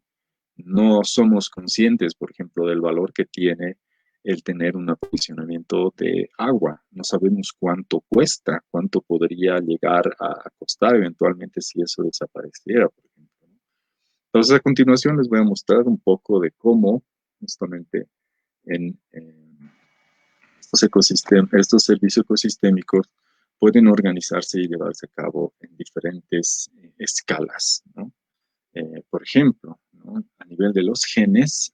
No somos conscientes, por ejemplo, del valor que tiene el tener un aprovisionamiento de agua. No sabemos cuánto cuesta, cuánto podría llegar a costar eventualmente si eso desapareciera, por ejemplo, ¿no? Entonces, a continuación les voy a mostrar un poco de cómo justamente en estos servicios ecosistémicos pueden organizarse y llevarse a cabo en diferentes escalas, ¿no? Por ejemplo, ¿no? A nivel de los genes,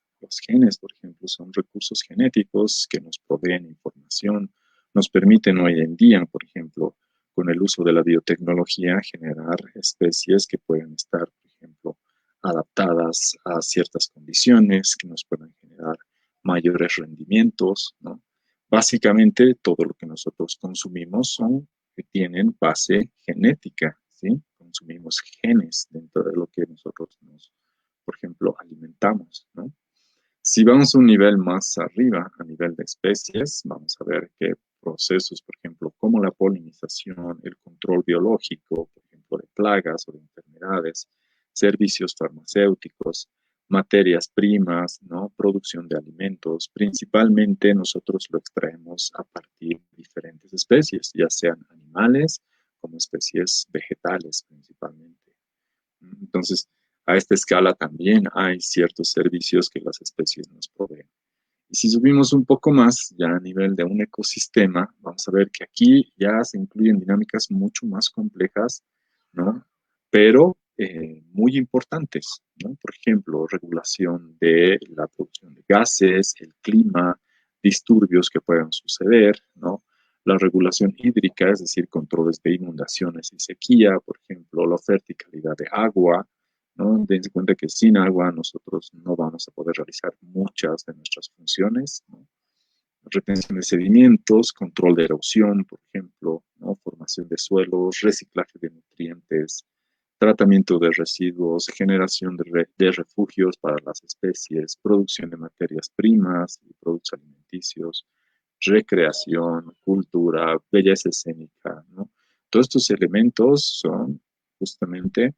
por ejemplo, son recursos genéticos que nos proveen información, nos permiten hoy en día, por ejemplo, con el uso de la biotecnología, generar especies que pueden estar, por ejemplo, adaptadas a ciertas condiciones, que nos puedan generar mayores rendimientos, ¿no? Básicamente, todo lo que nosotros consumimos son que tienen base genética, ¿sí? Consumimos genes dentro de lo que nosotros nos, por ejemplo, alimentamos, ¿no? Si vamos a un nivel más arriba, a nivel de especies, vamos a ver que procesos, por ejemplo, como la polinización, el control biológico, por ejemplo, de plagas o de enfermedades, servicios farmacéuticos, materias primas, ¿no? Producción de alimentos, principalmente nosotros lo extraemos a partir de diferentes especies, ya sean animales como especies vegetales principalmente. Entonces, a esta escala también hay ciertos servicios que las especies nos proveen. Y si subimos un poco más, ya a nivel de un ecosistema, vamos a ver que aquí ya se incluyen dinámicas mucho más complejas, ¿no? Pero muy importantes, ¿no? Por ejemplo, regulación de la producción de gases, el clima, disturbios que puedan suceder, ¿no? La regulación hídrica, es decir, controles de inundaciones y sequía, por ejemplo, la oferta y calidad de agua, ¿no? Dense cuenta que sin agua nosotros no vamos a poder realizar muchas de nuestras funciones, ¿no? Retención de sedimentos, control de erosión, por ejemplo, ¿no? Formación de suelos, reciclaje de nutrientes, tratamiento de residuos, generación de refugios para las especies, producción de materias primas y productos alimenticios, recreación, cultura, belleza escénica, ¿no? Todos estos elementos son justamente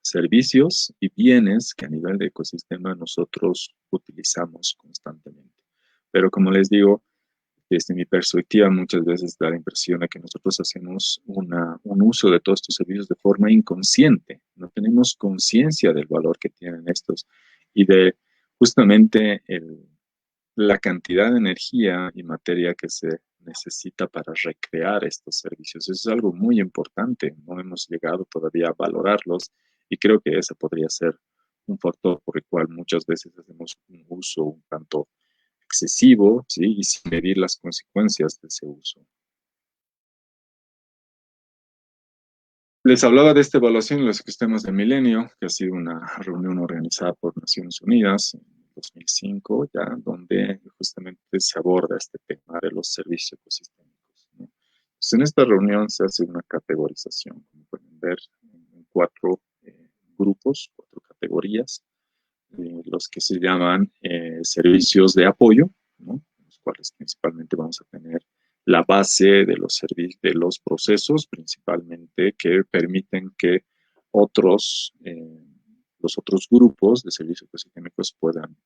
servicios y bienes que a nivel de ecosistema nosotros utilizamos constantemente. Pero como les digo, desde mi perspectiva muchas veces da la impresión de que nosotros hacemos un uso de todos estos servicios de forma inconsciente. No tenemos conciencia del valor que tienen estos y de justamente la cantidad de energía y materia que se necesita para recrear estos servicios. Eso es algo muy importante. No hemos llegado todavía a valorarlos y creo que ese podría ser un factor por el cual muchas veces hacemos un uso un tanto excesivo, ¿sí? Y sin medir las consecuencias de ese uso. Les hablaba de esta evaluación de los ecosistemas del milenio, que ha sido una reunión organizada por Naciones Unidas en 2005, ya donde justamente se aborda este tema de los servicios ecosistémicos, ¿no? Entonces, en esta reunión se hace una categorización, como pueden ver, en cuatro grupos, cuatro categorías, los que se llaman servicios de apoyo, ¿no? Los cuales principalmente vamos a tener la base de los procesos, principalmente, que permiten que los otros grupos de servicios ecosistémicos puedan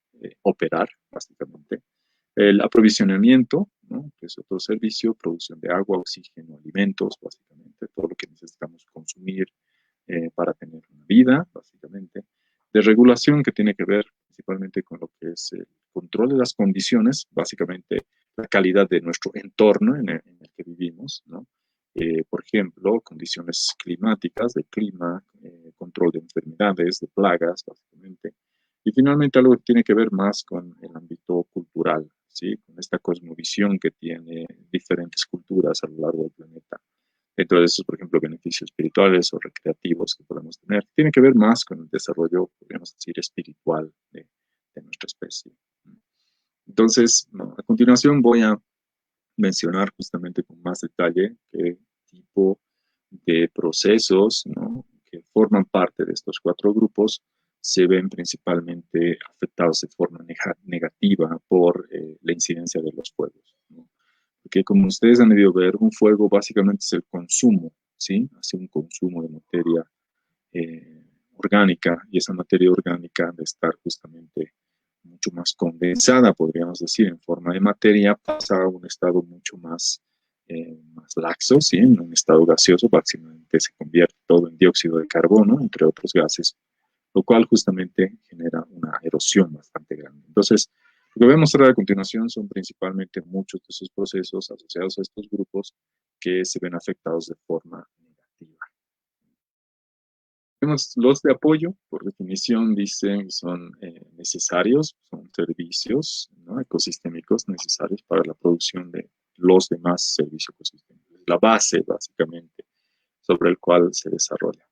operar, básicamente. El aprovisionamiento, ¿no? Que es otro servicio, producción de agua, oxígeno, alimentos, básicamente, todo lo que necesitamos consumir para tener una vida, básicamente. De regulación, que tiene que ver principalmente con lo que es el control de las condiciones, básicamente la calidad de nuestro entorno en el que vivimos, ¿no? Por ejemplo, condiciones climáticas, de clima, control de enfermedades, de plagas, básicamente. Y finalmente algo que tiene que ver más con el ámbito cultural, ¿sí? Con esta cosmovisión que tiene diferentes culturas a lo largo del planeta. Dentro de esos, por ejemplo, beneficios espirituales o recreativos que podemos tener, tiene que ver más con el desarrollo, podríamos decir, espiritual de nuestra especie. Entonces, no, a continuación voy a mencionar justamente con más detalle qué tipo de procesos, ¿no?, que forman parte de estos 4 grupos se ven principalmente afectados de forma negativa por la incidencia de los fuegos, ¿no? Porque como ustedes han debido ver, un fuego básicamente es el consumo, ¿sí? Hace un consumo de materia orgánica, y esa materia orgánica, de estar justamente mucho más condensada, podríamos decir, en forma de materia, pasa a un estado mucho más laxo, ¿sí? En un estado gaseoso, básicamente se convierte todo en dióxido de carbono, entre otros gases, lo cual justamente genera una erosión bastante grande. Entonces, lo que voy a mostrar a continuación son principalmente muchos de esos procesos asociados a estos grupos que se ven afectados de forma negativa. Los de apoyo, por definición, dicen que son necesarios, son servicios, ¿no?, ecosistémicos necesarios para la producción de los demás servicios ecosistémicos. La base, básicamente, sobre el cual se desarrolla.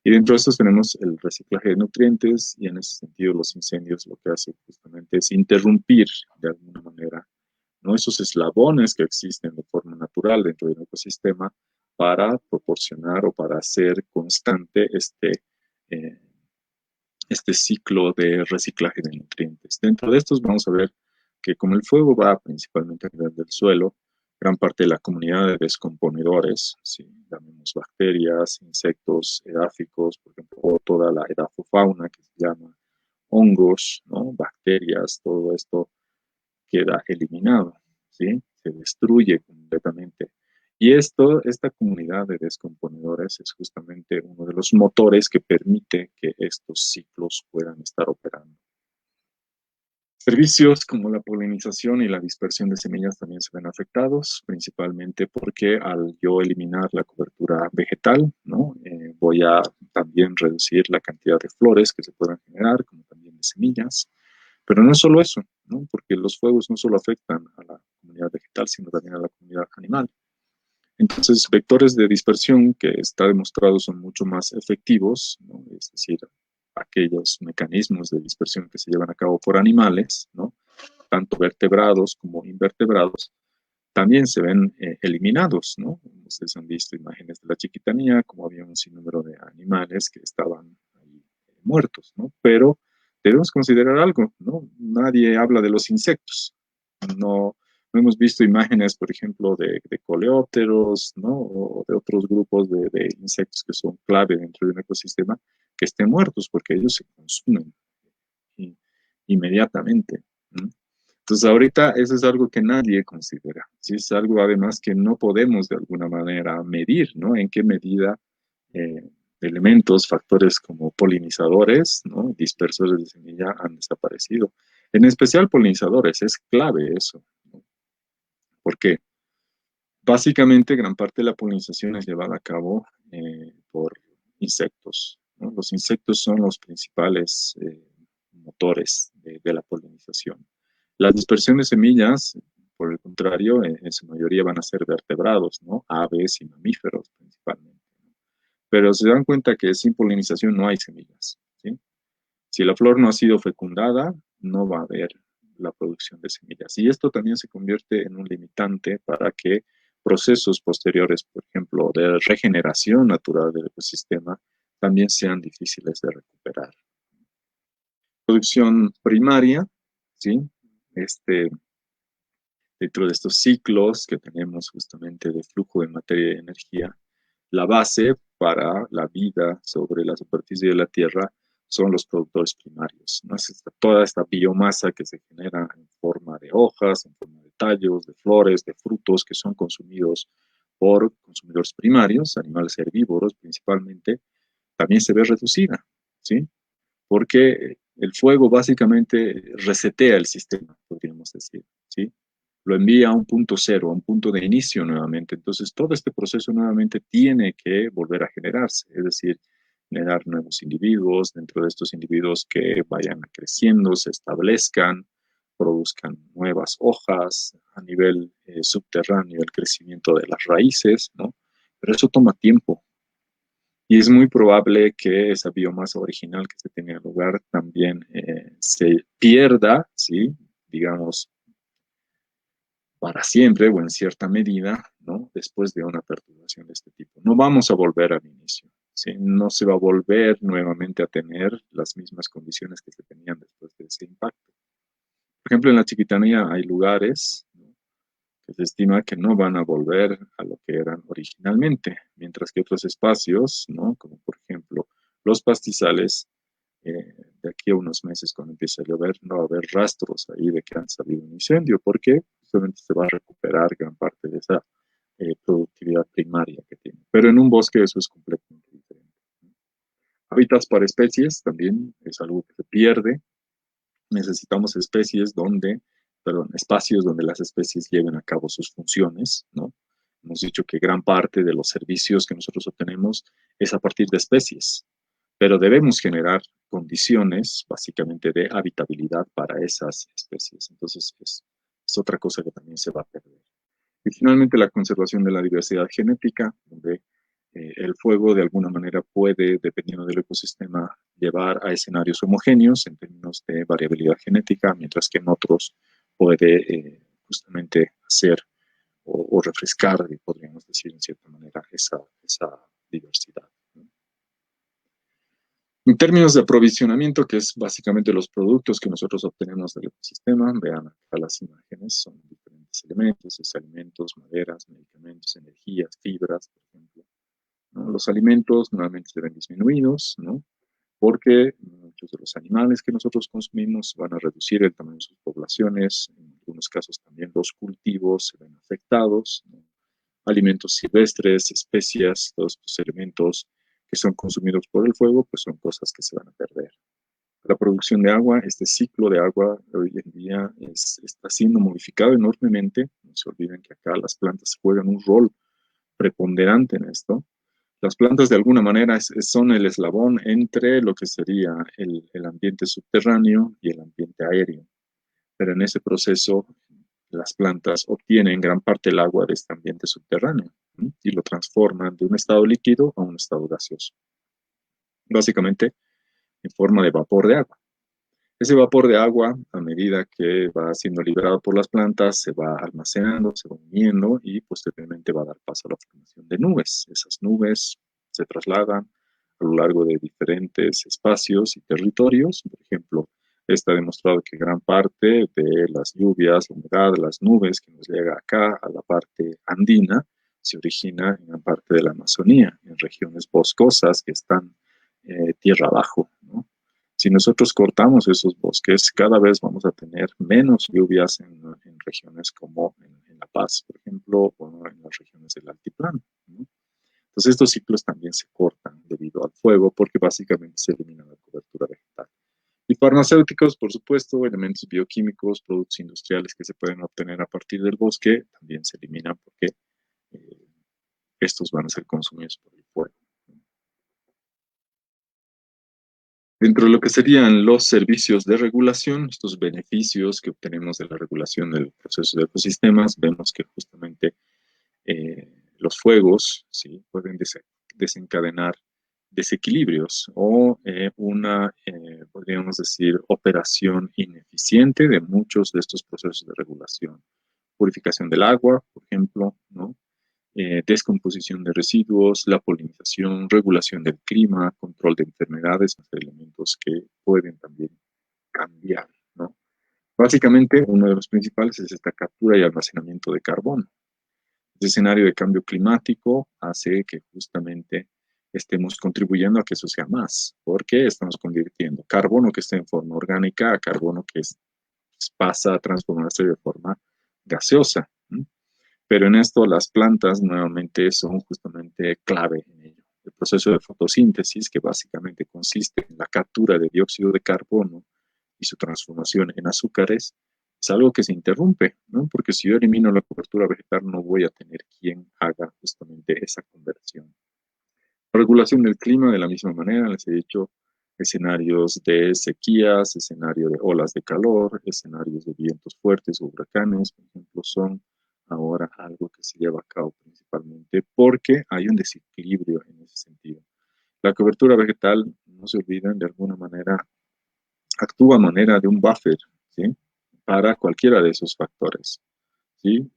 Y dentro de estos tenemos el reciclaje de nutrientes, y en ese sentido los incendios lo que hacen justamente es interrumpir de alguna manera, ¿no?, esos eslabones que existen de forma natural dentro de un ecosistema para proporcionar o para hacer constante eh, este ciclo de reciclaje de nutrientes. Dentro de estos vamos a ver que como el fuego va principalmente a nivel del suelo, gran parte de la comunidad de descomponedores, ¿sí?, llamemos bacterias, insectos edáficos, por ejemplo, o toda la edafofauna que se llama, hongos, ¿no?, bacterias, todo esto queda eliminado, ¿sí? Se destruye completamente. Y esta comunidad de descomponedores es justamente uno de los motores que permite que estos ciclos puedan estar operando. Servicios como la polinización y la dispersión de semillas también se ven afectados, principalmente porque al yo eliminar la cobertura vegetal, ¿no?, voy a también reducir la cantidad de flores que se puedan generar, como también de semillas. Pero no es solo eso, ¿no?, porque los fuegos no solo afectan a la comunidad vegetal, sino también a la comunidad animal. Entonces, vectores de dispersión que está demostrado son mucho más efectivos, ¿no?, es decir, aquellos mecanismos de dispersión que se llevan a cabo por animales, ¿no?, tanto vertebrados como invertebrados, también se ven eliminados, ¿no? Ustedes han visto imágenes de la Chiquitanía, como había un sinnúmero de animales que estaban ahí muertos, ¿no? Pero debemos considerar algo, ¿no? Nadie habla de los insectos. No, no hemos visto imágenes, por ejemplo, de coleópteros, ¿no?, o de otros grupos de insectos que son clave dentro de un ecosistema, que estén muertos, porque ellos se consumen inmediatamente, ¿no? Entonces, ahorita eso es algo que nadie considera. ¿Sí? Es algo, además, que no podemos de alguna manera medir, ¿no? En qué medida elementos, factores como polinizadores, ¿no?, dispersores de semilla han desaparecido. En especial polinizadores, es clave eso, ¿no? Porque básicamente gran parte de la polinización es llevada a cabo por insectos, ¿no? Los insectos son los principales motores de la polinización. La dispersión de semillas, por el contrario, en su mayoría van a ser vertebrados, ¿no?, aves y mamíferos principalmente. Pero se dan cuenta que sin polinización no hay semillas, ¿sí? Si la flor no ha sido fecundada, no va a haber la producción de semillas. Y esto también se convierte en un limitante para que procesos posteriores, por ejemplo, de regeneración natural del ecosistema, también sean difíciles de recuperar. Producción primaria, ¿sí? Dentro de estos ciclos que tenemos justamente de flujo de materia y energía, la base para la vida sobre la superficie de la Tierra son los productores primarios, ¿no? Es toda esta biomasa que se genera en forma de hojas, en forma de tallos, de flores, de frutos que son consumidos por consumidores primarios, animales herbívoros principalmente, también se ve reducida, ¿sí? Porque el fuego básicamente resetea el sistema, podríamos decir, ¿sí? Lo envía a un punto cero, a un punto de inicio nuevamente. Entonces, todo este proceso nuevamente tiene que volver a generarse, es decir, generar nuevos individuos, dentro de estos individuos que vayan creciendo, se establezcan, produzcan nuevas hojas a nivel subterráneo, el crecimiento de las raíces, ¿no? Pero eso toma tiempo, y es muy probable que esa biomasa original que se tenía lugar también se pierda, ¿sí? Digamos, para siempre o en cierta medida, ¿no? Después de una perturbación de este tipo. No vamos a volver al inicio, ¿sí? No se va a volver nuevamente a tener las mismas condiciones que se tenían después de ese impacto. Por ejemplo, en la Chiquitanía hay lugares, ¿no?, que se estima que no van a volver a lo que eran originalmente, mientras que otros espacios, ¿no?, como por ejemplo los pastizales, de aquí a unos meses cuando empiece a llover no va a haber rastros ahí de que han salido un incendio, porque solamente se va a recuperar gran parte de esa productividad primaria que tiene. Pero en un bosque eso es completamente diferente. Hábitats para especies también es algo que se pierde. Necesitamos espacios donde las especies lleven a cabo sus funciones, ¿no? Hemos dicho que gran parte de los servicios que nosotros obtenemos es a partir de especies, pero debemos generar condiciones básicamente de habitabilidad para esas especies. Entonces, es otra cosa que también se va a perder. Y finalmente, la conservación de la diversidad genética, donde el fuego de alguna manera puede, dependiendo del ecosistema, llevar a escenarios homogéneos en términos de variabilidad genética, mientras que en otros puede justamente hacer o refrescar, podríamos decir en cierta manera, esa diversidad, ¿no? En términos de aprovisionamiento, que es básicamente los productos que nosotros obtenemos del ecosistema, vean acá las imágenes, son diferentes elementos, es alimentos, maderas, medicamentos, energías, fibras, por ejemplo, ¿no? Los alimentos nuevamente se ven disminuidos, ¿no?, porque muchos de los animales que nosotros consumimos van a reducir el tamaño de sus poblaciones, en algunos casos también los cultivos se ven afectados, ¿no? Alimentos silvestres, especias, todos estos elementos que son consumidos por el fuego, pues son cosas que se van a perder. La producción de agua, este ciclo de agua hoy en día está siendo modificado enormemente. No se olviden que acá las plantas juegan un rol preponderante en esto. Las plantas de alguna manera son el eslabón entre lo que sería el ambiente subterráneo y el ambiente aéreo. Pero en ese proceso las plantas obtienen gran parte del agua de este ambiente subterráneo, ¿sí?, y lo transforman de un estado líquido a un estado gaseoso, básicamente en forma de vapor de agua. Ese vapor de agua, a medida que va siendo liberado por las plantas, se va almacenando, se va uniendo y posteriormente va a dar paso a la formación de nubes. Esas nubes se trasladan a lo largo de diferentes espacios y territorios. Por ejemplo, está demostrado que gran parte de las lluvias, la humedad, las nubes que nos llega acá a la parte andina, se origina en gran parte de la Amazonía, en regiones boscosas que están tierra abajo, ¿no? Si nosotros cortamos esos bosques, cada vez vamos a tener menos lluvias en regiones como en La Paz, por ejemplo, o en las regiones del altiplano, ¿no? Entonces estos ciclos también se cortan debido al fuego porque básicamente se elimina la cobertura vegetal. Y farmacéuticos, por supuesto, elementos bioquímicos, productos industriales que se pueden obtener a partir del bosque, también se eliminan porque estos van a ser consumidos por el fuego. Dentro de lo que serían los servicios de regulación, estos beneficios que obtenemos de la regulación del proceso de ecosistemas, vemos que justamente los fuegos, ¿sí?, pueden desencadenar desequilibrios o podríamos decir, operación ineficiente de muchos de estos procesos de regulación. Purificación del agua, por ejemplo, ¿no?, descomposición de residuos, la polinización, regulación del clima, control de enfermedades, elementos que pueden también cambiar, ¿no?, Básicamente, uno de los principales es esta captura y almacenamiento de carbono. El escenario de cambio climático hace que justamente estemos contribuyendo a que eso sea más, porque estamos convirtiendo carbono que está en forma orgánica a carbono que pasa a transformarse de forma gaseosa. ¿Sí? Pero en esto las plantas nuevamente son justamente clave en ello. El proceso de fotosíntesis, que básicamente consiste en la captura de dióxido de carbono y su transformación en azúcares, es algo que se interrumpe, ¿no? Porque si yo elimino la cobertura vegetal no voy a tener quien haga justamente esa conversión. La regulación del clima de la misma manera, les he dicho, escenarios de sequías, escenarios de olas de calor, escenarios de vientos fuertes o huracanes, por ejemplo, son ahora algo que se lleva a cabo principalmente porque hay un desequilibrio en ese sentido. La cobertura vegetal, no se olviden, de alguna manera actúa a manera de un buffer, ¿sí? Para cualquiera de esos factores, ¿sí?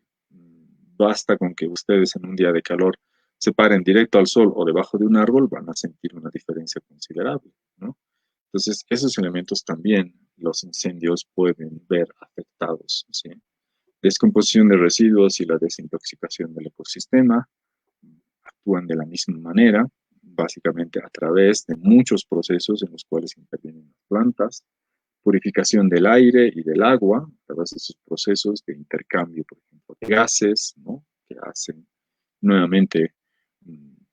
Basta con que ustedes en un día de calor se paren directo al sol o debajo de un árbol, van a sentir una diferencia considerable, ¿no? Entonces, esos elementos también los incendios pueden ver afectados, ¿sí? Descomposición de residuos y la desintoxicación del ecosistema actúan de la misma manera, básicamente a través de muchos procesos en los cuales intervienen las plantas, purificación del aire y del agua, a través de esos procesos de intercambio, por ejemplo, de gases, ¿no? Que hacen nuevamente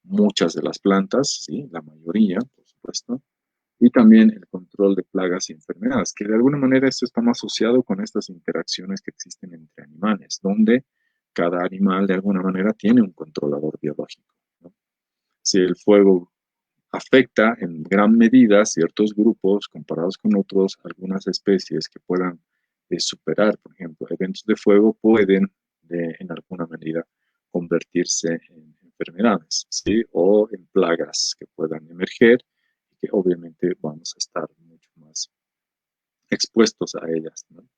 muchas de las plantas, ¿sí? La mayoría, por supuesto, y también el control de plagas y enfermedades, que de alguna manera esto está más asociado con estas interacciones que existen entre animales, donde cada animal de alguna manera tiene un controlador biológico, ¿no? Si el fuego afecta en gran medida ciertos grupos comparados con otros, algunas especies que puedan superar, por ejemplo, eventos de fuego pueden en alguna medida convertirse en enfermedades, ¿sí? O en plagas que puedan emerger y que obviamente vamos a estar mucho más expuestos a ellas, ¿no?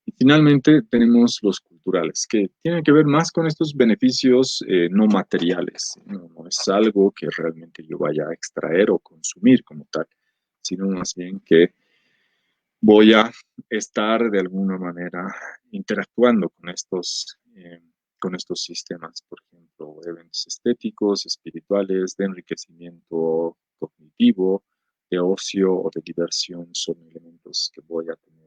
Y finalmente tenemos los culturales, que tienen que ver más con estos beneficios no materiales. No, no es algo que realmente yo vaya a extraer o consumir como tal, sino más bien que voy a estar de alguna manera interactuando con estos sistemas, por ejemplo, eventos estéticos, espirituales, de enriquecimiento cognitivo, de ocio o de diversión, son elementos que voy a tener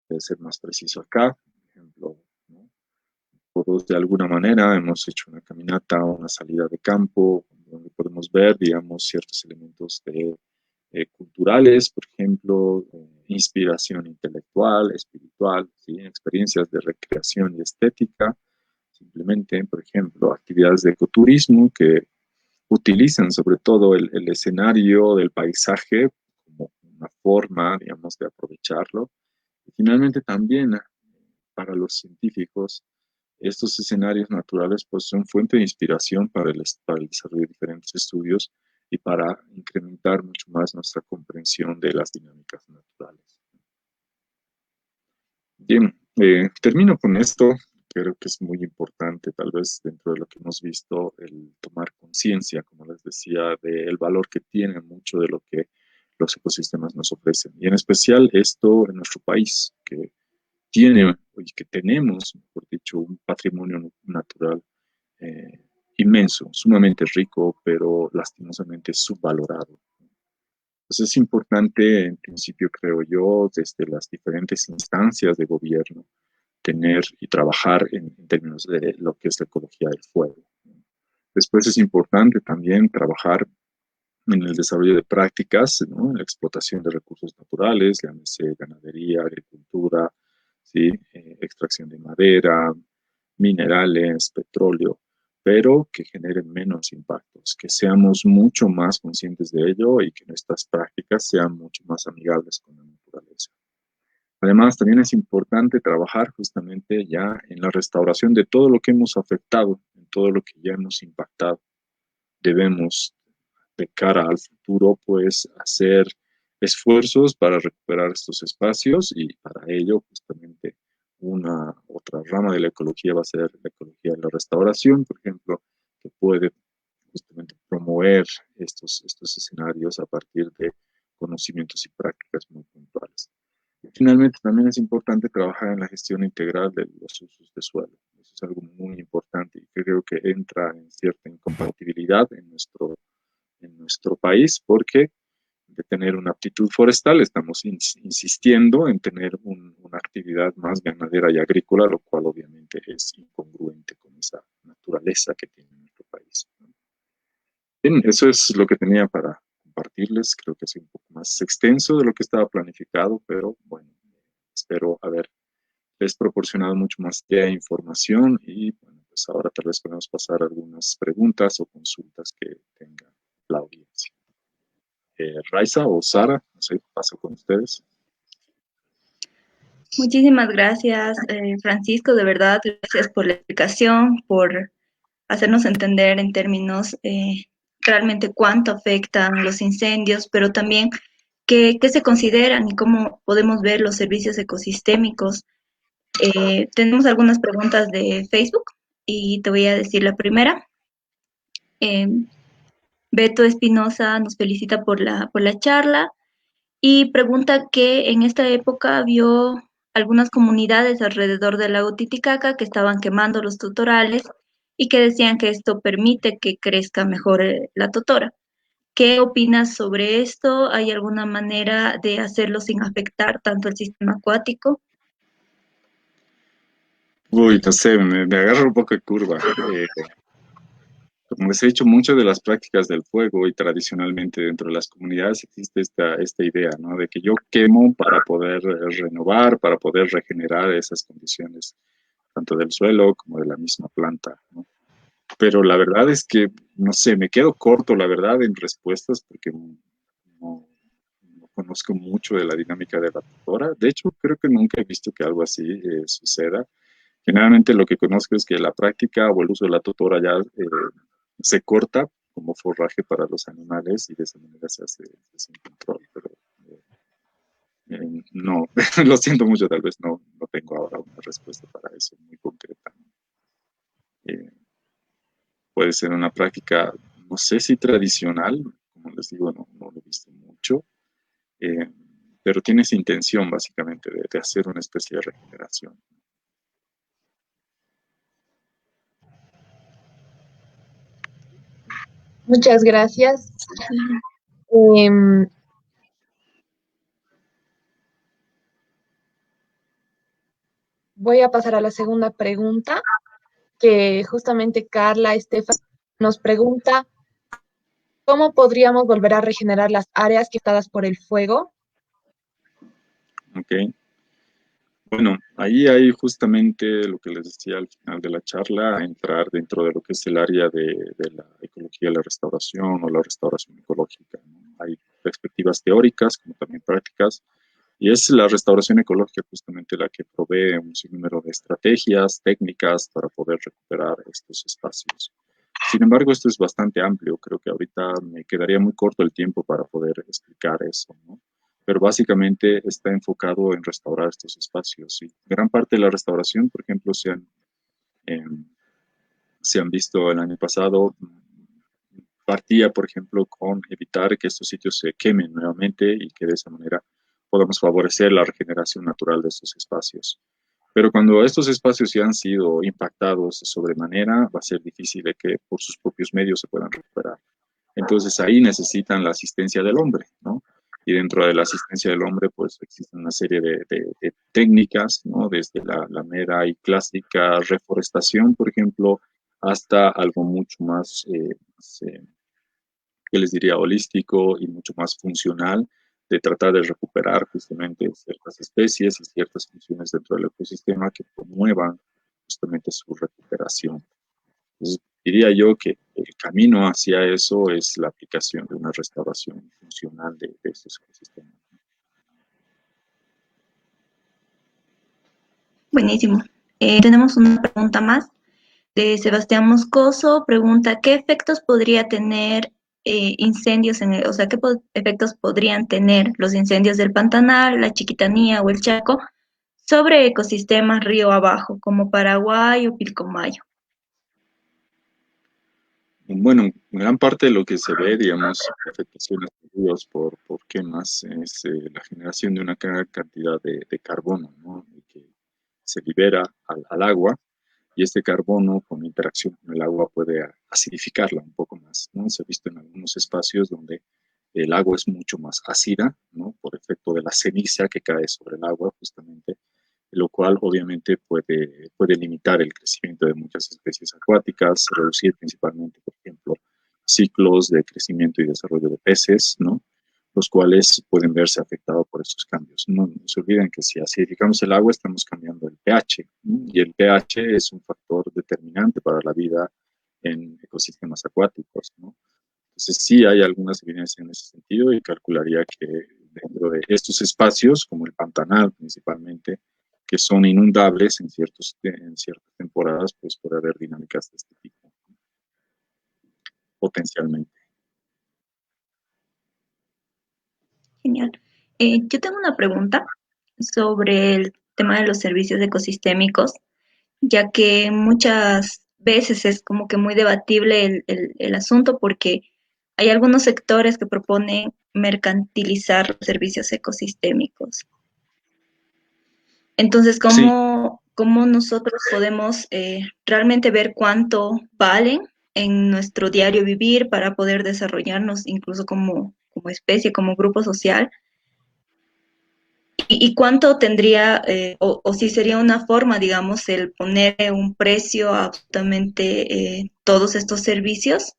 de ser más preciso acá. Por ejemplo, ¿no? Todos de alguna manera hemos hecho una caminata o una salida de campo, donde podemos ver, digamos, ciertos elementos culturales, por ejemplo, inspiración intelectual, espiritual, ¿sí? Experiencias de recreación y estética, simplemente, por ejemplo, actividades de ecoturismo que utilizan sobre todo el escenario del paisaje como una forma, digamos, de aprovecharlo. Y finalmente también para los científicos, estos escenarios naturales pues, son fuente de inspiración para el desarrollo de diferentes estudios y para incrementar mucho más nuestra comprensión de las dinámicas naturales. Bien, termino con esto. Creo que es muy importante, tal vez dentro de lo que hemos visto, el tomar conciencia, como les decía, del valor que tiene mucho de lo que los ecosistemas nos ofrecen. Y en especial esto en nuestro país, que tiene y que tenemos, mejor dicho, un patrimonio natural inmenso, sumamente rico, pero lastimosamente subvalorado. Entonces es importante, en principio, creo yo, desde las diferentes instancias de gobierno, tener y trabajar en términos de lo que es la ecología del fuego. Después es importante también trabajar en el desarrollo de prácticas, ¿no? En la explotación de recursos naturales, llámese ganadería, agricultura, ¿sí? Extracción de madera, minerales, petróleo, pero que generen menos impactos, que seamos mucho más conscientes de ello y que nuestras prácticas sean mucho más amigables con la naturaleza. Además, también es importante trabajar justamente ya en la restauración de todo lo que hemos afectado, en todo lo que ya hemos impactado. Debemos, de cara al futuro, pues hacer esfuerzos para recuperar estos espacios y para ello justamente una otra rama de la ecología va a ser la ecología de la restauración, por ejemplo, que puede justamente promover estos escenarios a partir de conocimientos y prácticas muy puntuales. Finalmente, también es importante trabajar en la gestión integral de los usos de suelo. Eso es algo muy importante y creo que entra en cierta incompatibilidad en nuestro país porque de tener una aptitud forestal estamos insistiendo en tener una actividad más ganadera y agrícola, lo cual obviamente es incongruente con esa naturaleza que tiene nuestro país. Bien, eso es lo que tenía para compartirles. Creo que es un poco más extenso de lo que estaba planificado, pero bueno, espero haberles proporcionado mucho más de información y bueno, pues ahora tal vez podemos pasar a algunas preguntas o consultas que tenga la audiencia. Raiza o Sara, no sé, paso con ustedes. Muchísimas gracias, Francisco, de verdad, gracias por la explicación, por hacernos entender en términos realmente cuánto afectan los incendios, pero también qué se consideran y cómo podemos ver los servicios ecosistémicos. Tenemos algunas preguntas de Facebook y te voy a decir la primera. Beto Espinosa nos felicita por la charla y pregunta que en esta época vio algunas comunidades alrededor del lago Titicaca que estaban quemando los tutorales y que decían que esto permite que crezca mejor la totora. ¿Qué opinas sobre esto? ¿Hay alguna manera de hacerlo sin afectar tanto el sistema acuático? Uy, no sé, me agarra un poco de curva. Como les he dicho, muchas de las prácticas del fuego y tradicionalmente dentro de las comunidades existe esta idea, ¿no? De que yo quemo para poder renovar, para poder regenerar esas condiciones, tanto del suelo como de la misma planta, ¿no? Pero la verdad es que, no sé, me quedo corto, la verdad, en respuestas porque no, no conozco mucho de la dinámica de la tutora. De hecho, creo que nunca he visto que algo así suceda. Generalmente lo que conozco es que la práctica o el uso de la tutora ya se corta como forraje para los animales y de esa manera se hace sin control. Pero no, lo siento mucho, tal vez no tengo ahora una respuesta para eso muy concreta. Puede ser una práctica, no sé si tradicional, como les digo, no lo he visto mucho, eh, pero tiene esa intención básicamente de hacer una especie de regeneración. Muchas gracias. Voy a pasar a la segunda pregunta, que justamente Carla Estefan nos pregunta, ¿cómo podríamos volver a regenerar las áreas quitadas por el fuego? Ok. Bueno, ahí hay justamente lo que les decía al final de la charla, entrar dentro de lo que es el área de la ecología de la restauración o la restauración ecológica, ¿no? Hay perspectivas teóricas como también prácticas, y es la restauración ecológica justamente la que provee un sinnúmero de estrategias, técnicas para poder recuperar estos espacios. Sin embargo, esto es bastante amplio, creo que ahorita me quedaría muy corto el tiempo para poder explicar eso, ¿no? Pero básicamente está enfocado en restaurar estos espacios. Y gran parte de la restauración, por ejemplo, eh, se han visto el año pasado, partía, por ejemplo, con evitar que estos sitios se quemen nuevamente y que de esa manera podamos favorecer la regeneración natural de estos espacios. Pero cuando estos espacios ya han sido impactados de sobremanera, va a ser difícil de que por sus propios medios se puedan recuperar. Entonces ahí necesitan la asistencia del hombre, ¿no? Y dentro de la asistencia del hombre, pues existen una serie de técnicas, ¿no? Desde la mera y clásica reforestación, por ejemplo, hasta algo mucho más, que les diría, holístico y mucho más funcional, de tratar de recuperar justamente ciertas especies y ciertas funciones dentro del ecosistema que promuevan justamente su recuperación. Entonces, diría yo que el camino hacia eso es la aplicación de una restauración funcional de estos ecosistemas. Buenísimo. Tenemos una pregunta más de Sebastián Moscoso. Pregunta, ¿qué efectos podría tener incendios o sea, qué efectos podrían tener los incendios del Pantanal, la Chiquitanía o el Chaco sobre ecosistemas río abajo, como Paraguay o Pilcomayo? Bueno, gran parte de lo que se ve, digamos, afectaciones producidas por quemas es la generación de una gran cantidad de carbono, ¿no? Que se libera al agua y este carbono con interacción con el agua puede acidificarla un poco más, ¿no? Se ha visto en algunos espacios donde el agua es mucho más ácida, ¿no? Por efecto de la ceniza que cae sobre el agua, justamente, lo cual obviamente puede limitar el crecimiento de muchas especies acuáticas, reducir principalmente, por ejemplo, ciclos de crecimiento y desarrollo de peces, ¿no? Los cuales pueden verse afectados por estos cambios. No se olviden que si acidificamos el agua estamos cambiando el pH, ¿no? Y el pH es un factor determinante para la vida en ecosistemas acuáticos, ¿no? Entonces sí hay algunas evidencias en ese sentido y calcularía que dentro de estos espacios, como el Pantanal principalmente, que son inundables en ciertas temporadas, pues puede haber dinámicas de este tipo, potencialmente. Genial. Yo tengo una pregunta sobre el tema de los servicios ecosistémicos, ya que muchas veces es como que muy debatible el asunto porque hay algunos sectores que proponen mercantilizar los servicios ecosistémicos. Entonces, Sí, ¿cómo nosotros podemos realmente ver cuánto valen en nuestro diario vivir para poder desarrollarnos incluso como especie, como grupo social? ¿Y cuánto tendría, o si sería una forma, digamos, el poner un precio a absolutamente todos estos servicios?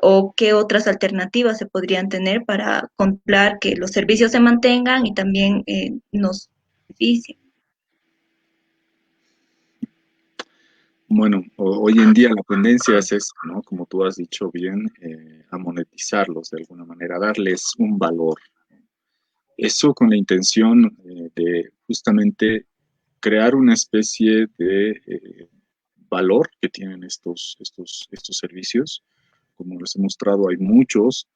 ¿O qué otras alternativas se podrían tener para contemplar que los servicios se mantengan y también nos beneficien? bueno, hoy en día la tendencia es esa, ¿no? Como tú has dicho bien, a monetizarlos de alguna manera, darles un valor. Eso con la intención de justamente crear una especie de valor que tienen estos servicios. Como les he mostrado, hay muchos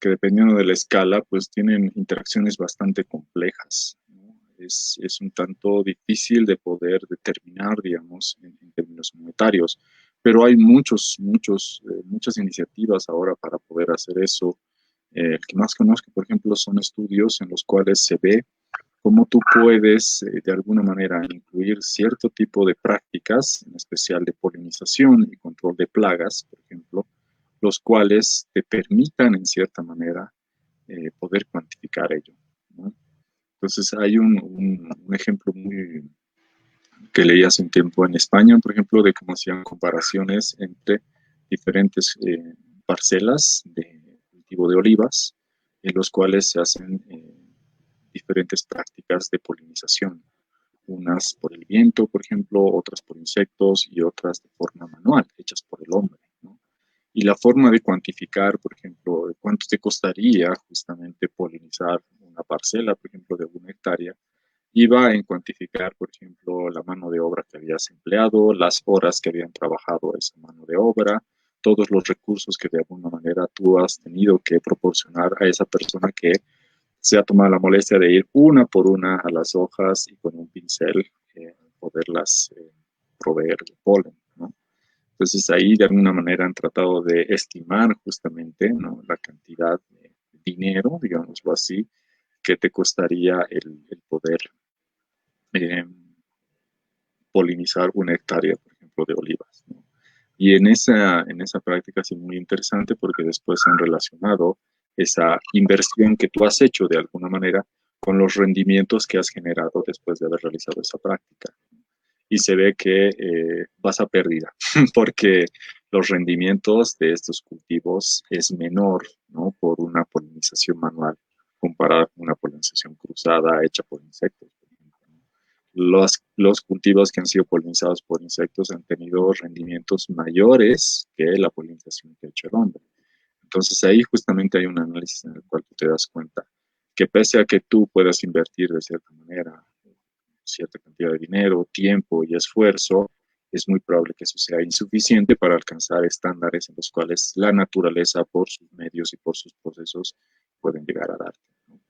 que dependiendo de la escala, pues tienen interacciones bastante complejas, ¿no? Es un tanto difícil de poder determinar, digamos, en términos monetarios, pero hay muchas iniciativas ahora para poder hacer eso. El que más conozco, por ejemplo, son estudios en los cuales se ve cómo tú puedes, de alguna manera, incluir cierto tipo de prácticas, en especial de polinización y control de plagas, por ejemplo, los cuales te permitan, en cierta manera, poder cuantificar ello, ¿no? Entonces, hay un ejemplo muy que leí hace un tiempo en España, por ejemplo, de cómo hacían comparaciones entre diferentes parcelas de cultivo de olivas, en los cuales se hacen diferentes prácticas de polinización, unas por el viento, por ejemplo, otras por insectos y otras de forma manual, hechas por el hombre, ¿no? Y la forma de cuantificar, por ejemplo, cuánto te costaría justamente polinizar una parcela, por ejemplo, de 1 hectárea, iba en cuantificar, por ejemplo, la mano de obra que habías empleado, las horas que habían trabajado esa mano de obra, todos los recursos que de alguna manera tú has tenido que proporcionar a esa persona que se ha tomado la molestia de ir una por una a las hojas y con un pincel poderlas proveer de polen, ¿no? Entonces ahí de alguna manera han tratado de estimar justamente, ¿no?, la cantidad de dinero, digámoslo así, que te costaría el poder eh, polinizar 1 hectárea, por ejemplo, de olivas, ¿no? Y en esa práctica es muy interesante porque después han relacionado esa inversión que tú has hecho de alguna manera con los rendimientos que has generado después de haber realizado esa práctica. Y se ve que vas a pérdida, porque los rendimientos de estos cultivos es menor, ¿no?, por una polinización manual comparada con una polinización cruzada hecha por insectos. Los cultivos que han sido polinizados por insectos han tenido rendimientos mayores que la polinización que ha hecho el hombre. Entonces ahí justamente hay un análisis en el cual tú te das cuenta que pese a que tú puedas invertir de cierta manera cierta cantidad de dinero, tiempo y esfuerzo, es muy probable que eso sea insuficiente para alcanzar estándares en los cuales la naturaleza, por sus medios y por sus procesos, pueden llegar a darte, ¿no?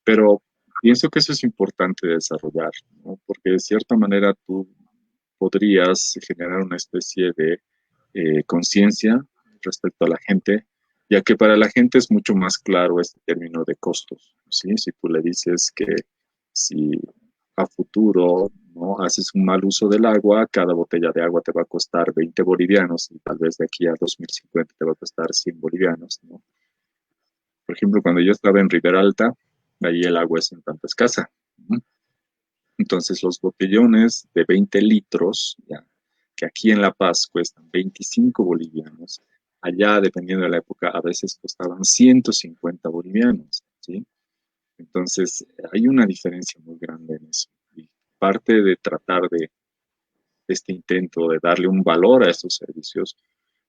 Pero pienso que eso es importante desarrollar, ¿no?, porque de cierta manera tú podrías generar una especie de conciencia respecto a la gente, ya que para la gente es mucho más claro este término de costos, ¿sí? Si tú le dices que si a futuro no haces un mal uso del agua, cada botella de agua te va a costar 20 bolivianos y tal vez de aquí a 2050 te va a costar 100 bolivianos, ¿no? Por ejemplo, cuando yo estaba en Ribera Alta, ahí el agua es un tanto escasa, ¿no? Entonces los botellones de 20 litros, ya, que aquí en La Paz cuestan 25 bolivianos, allá, dependiendo de la época, a veces costaban 150 bolivianos, ¿sí? Entonces, hay una diferencia muy grande en eso. Y parte de tratar de este intento de darle un valor a estos servicios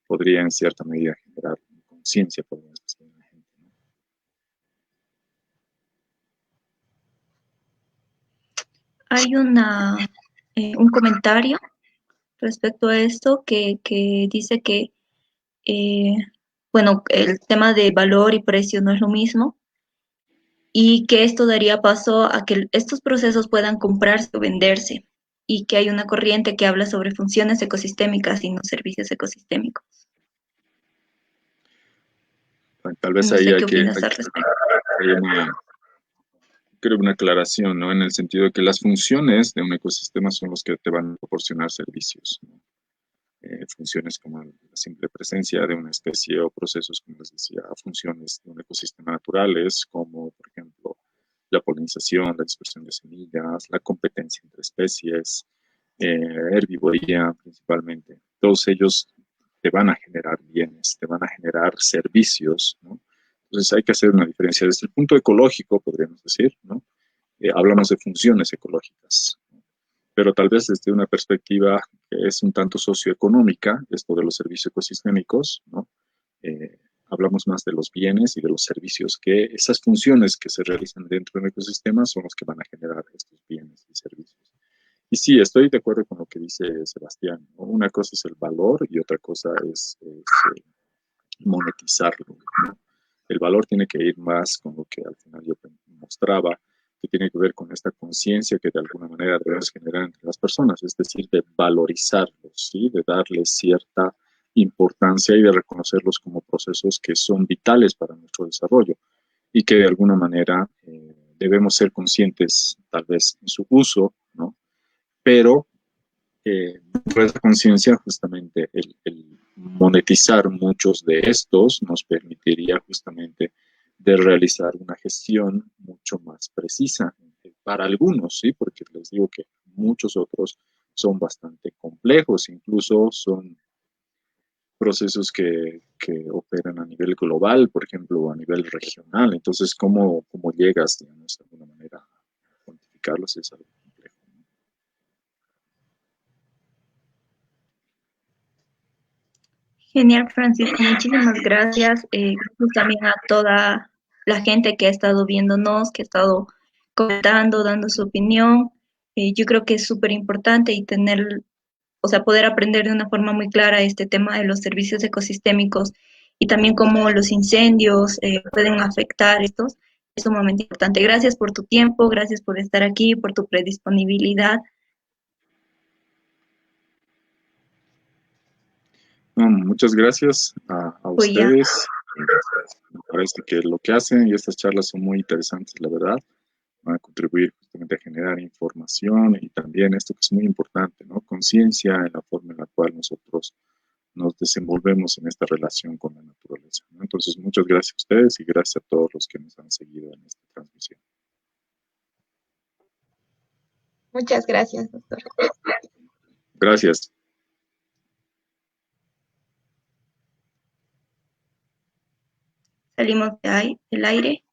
podría en cierta medida generar conciencia por la gente, ¿no? Hay un comentario respecto a esto que dice que, eh, bueno, el tema de valor y precio no es lo mismo y que esto daría paso a que estos procesos puedan comprarse o venderse y que hay una corriente que habla sobre funciones ecosistémicas y no servicios ecosistémicos. Tal vez No ahí sé qué opinas al respecto. hay creo una aclaración, ¿no? En el sentido de que las funciones de un ecosistema son los que te van a proporcionar servicios, ¿no? Funciones como la simple presencia de una especie o procesos, como les decía, funciones de un ecosistema naturales, como por ejemplo la polinización, la dispersión de semillas, la competencia entre especies, herbivoría principalmente. Todos ellos te van a generar bienes, te van a generar servicios, ¿no? Entonces hay que hacer una diferencia. Desde el punto ecológico, podríamos decir, ¿no? Hablamos de funciones ecológicas, ¿no? Pero tal vez desde una perspectiva que es un tanto socioeconómica, esto de los servicios ecosistémicos, ¿no? Hablamos más de los bienes y de los servicios, que esas funciones que se realizan dentro de un ecosistema son los que van a generar estos bienes y servicios. Y sí, estoy de acuerdo con lo que dice Sebastián, ¿no? Una cosa es el valor y otra cosa es monetizarlo, ¿no? El valor tiene que ir más con lo que al final yo mostraba, que tiene que ver con esta conciencia que de alguna manera debemos generar entre las personas, es decir, de valorizarlos, ¿sí? De darles cierta importancia y de reconocerlos como procesos que son vitales para nuestro desarrollo y que de alguna manera debemos ser conscientes tal vez en su uso, ¿no? Pero dentro de esa conciencia justamente el monetizar muchos de estos nos permitiría justamente de realizar una gestión mucho más precisa para algunos, ¿sí? Porque les digo que muchos otros son bastante complejos, incluso son procesos que operan a nivel global, por ejemplo, o a nivel regional. Entonces, ¿cómo llegas, digamos, de alguna manera a cuantificarlos? Es algo complejo, ¿no? Genial, Francisco, muchísimas gracias. Gracias también a toda la gente que ha estado viéndonos, que ha estado comentando, dando su opinión. Yo creo que es súper importante y tener, o sea, poder aprender de una forma muy clara este tema de los servicios ecosistémicos y también cómo los incendios pueden afectar estos. Es sumamente importante. Gracias por tu tiempo, gracias por estar aquí, por tu predisponibilidad. No, muchas gracias a Pues ya, ustedes. Me parece que lo que hacen y estas charlas son muy interesantes, la verdad. Van a contribuir justamente a generar información y también esto que es muy importante, ¿no? Conciencia en la forma en la cual nosotros nos desenvolvemos en esta relación con la naturaleza, ¿no? Entonces, muchas gracias a ustedes y gracias a todos los que nos han seguido en esta transmisión. Muchas gracias, doctor. Gracias. salimos del aire.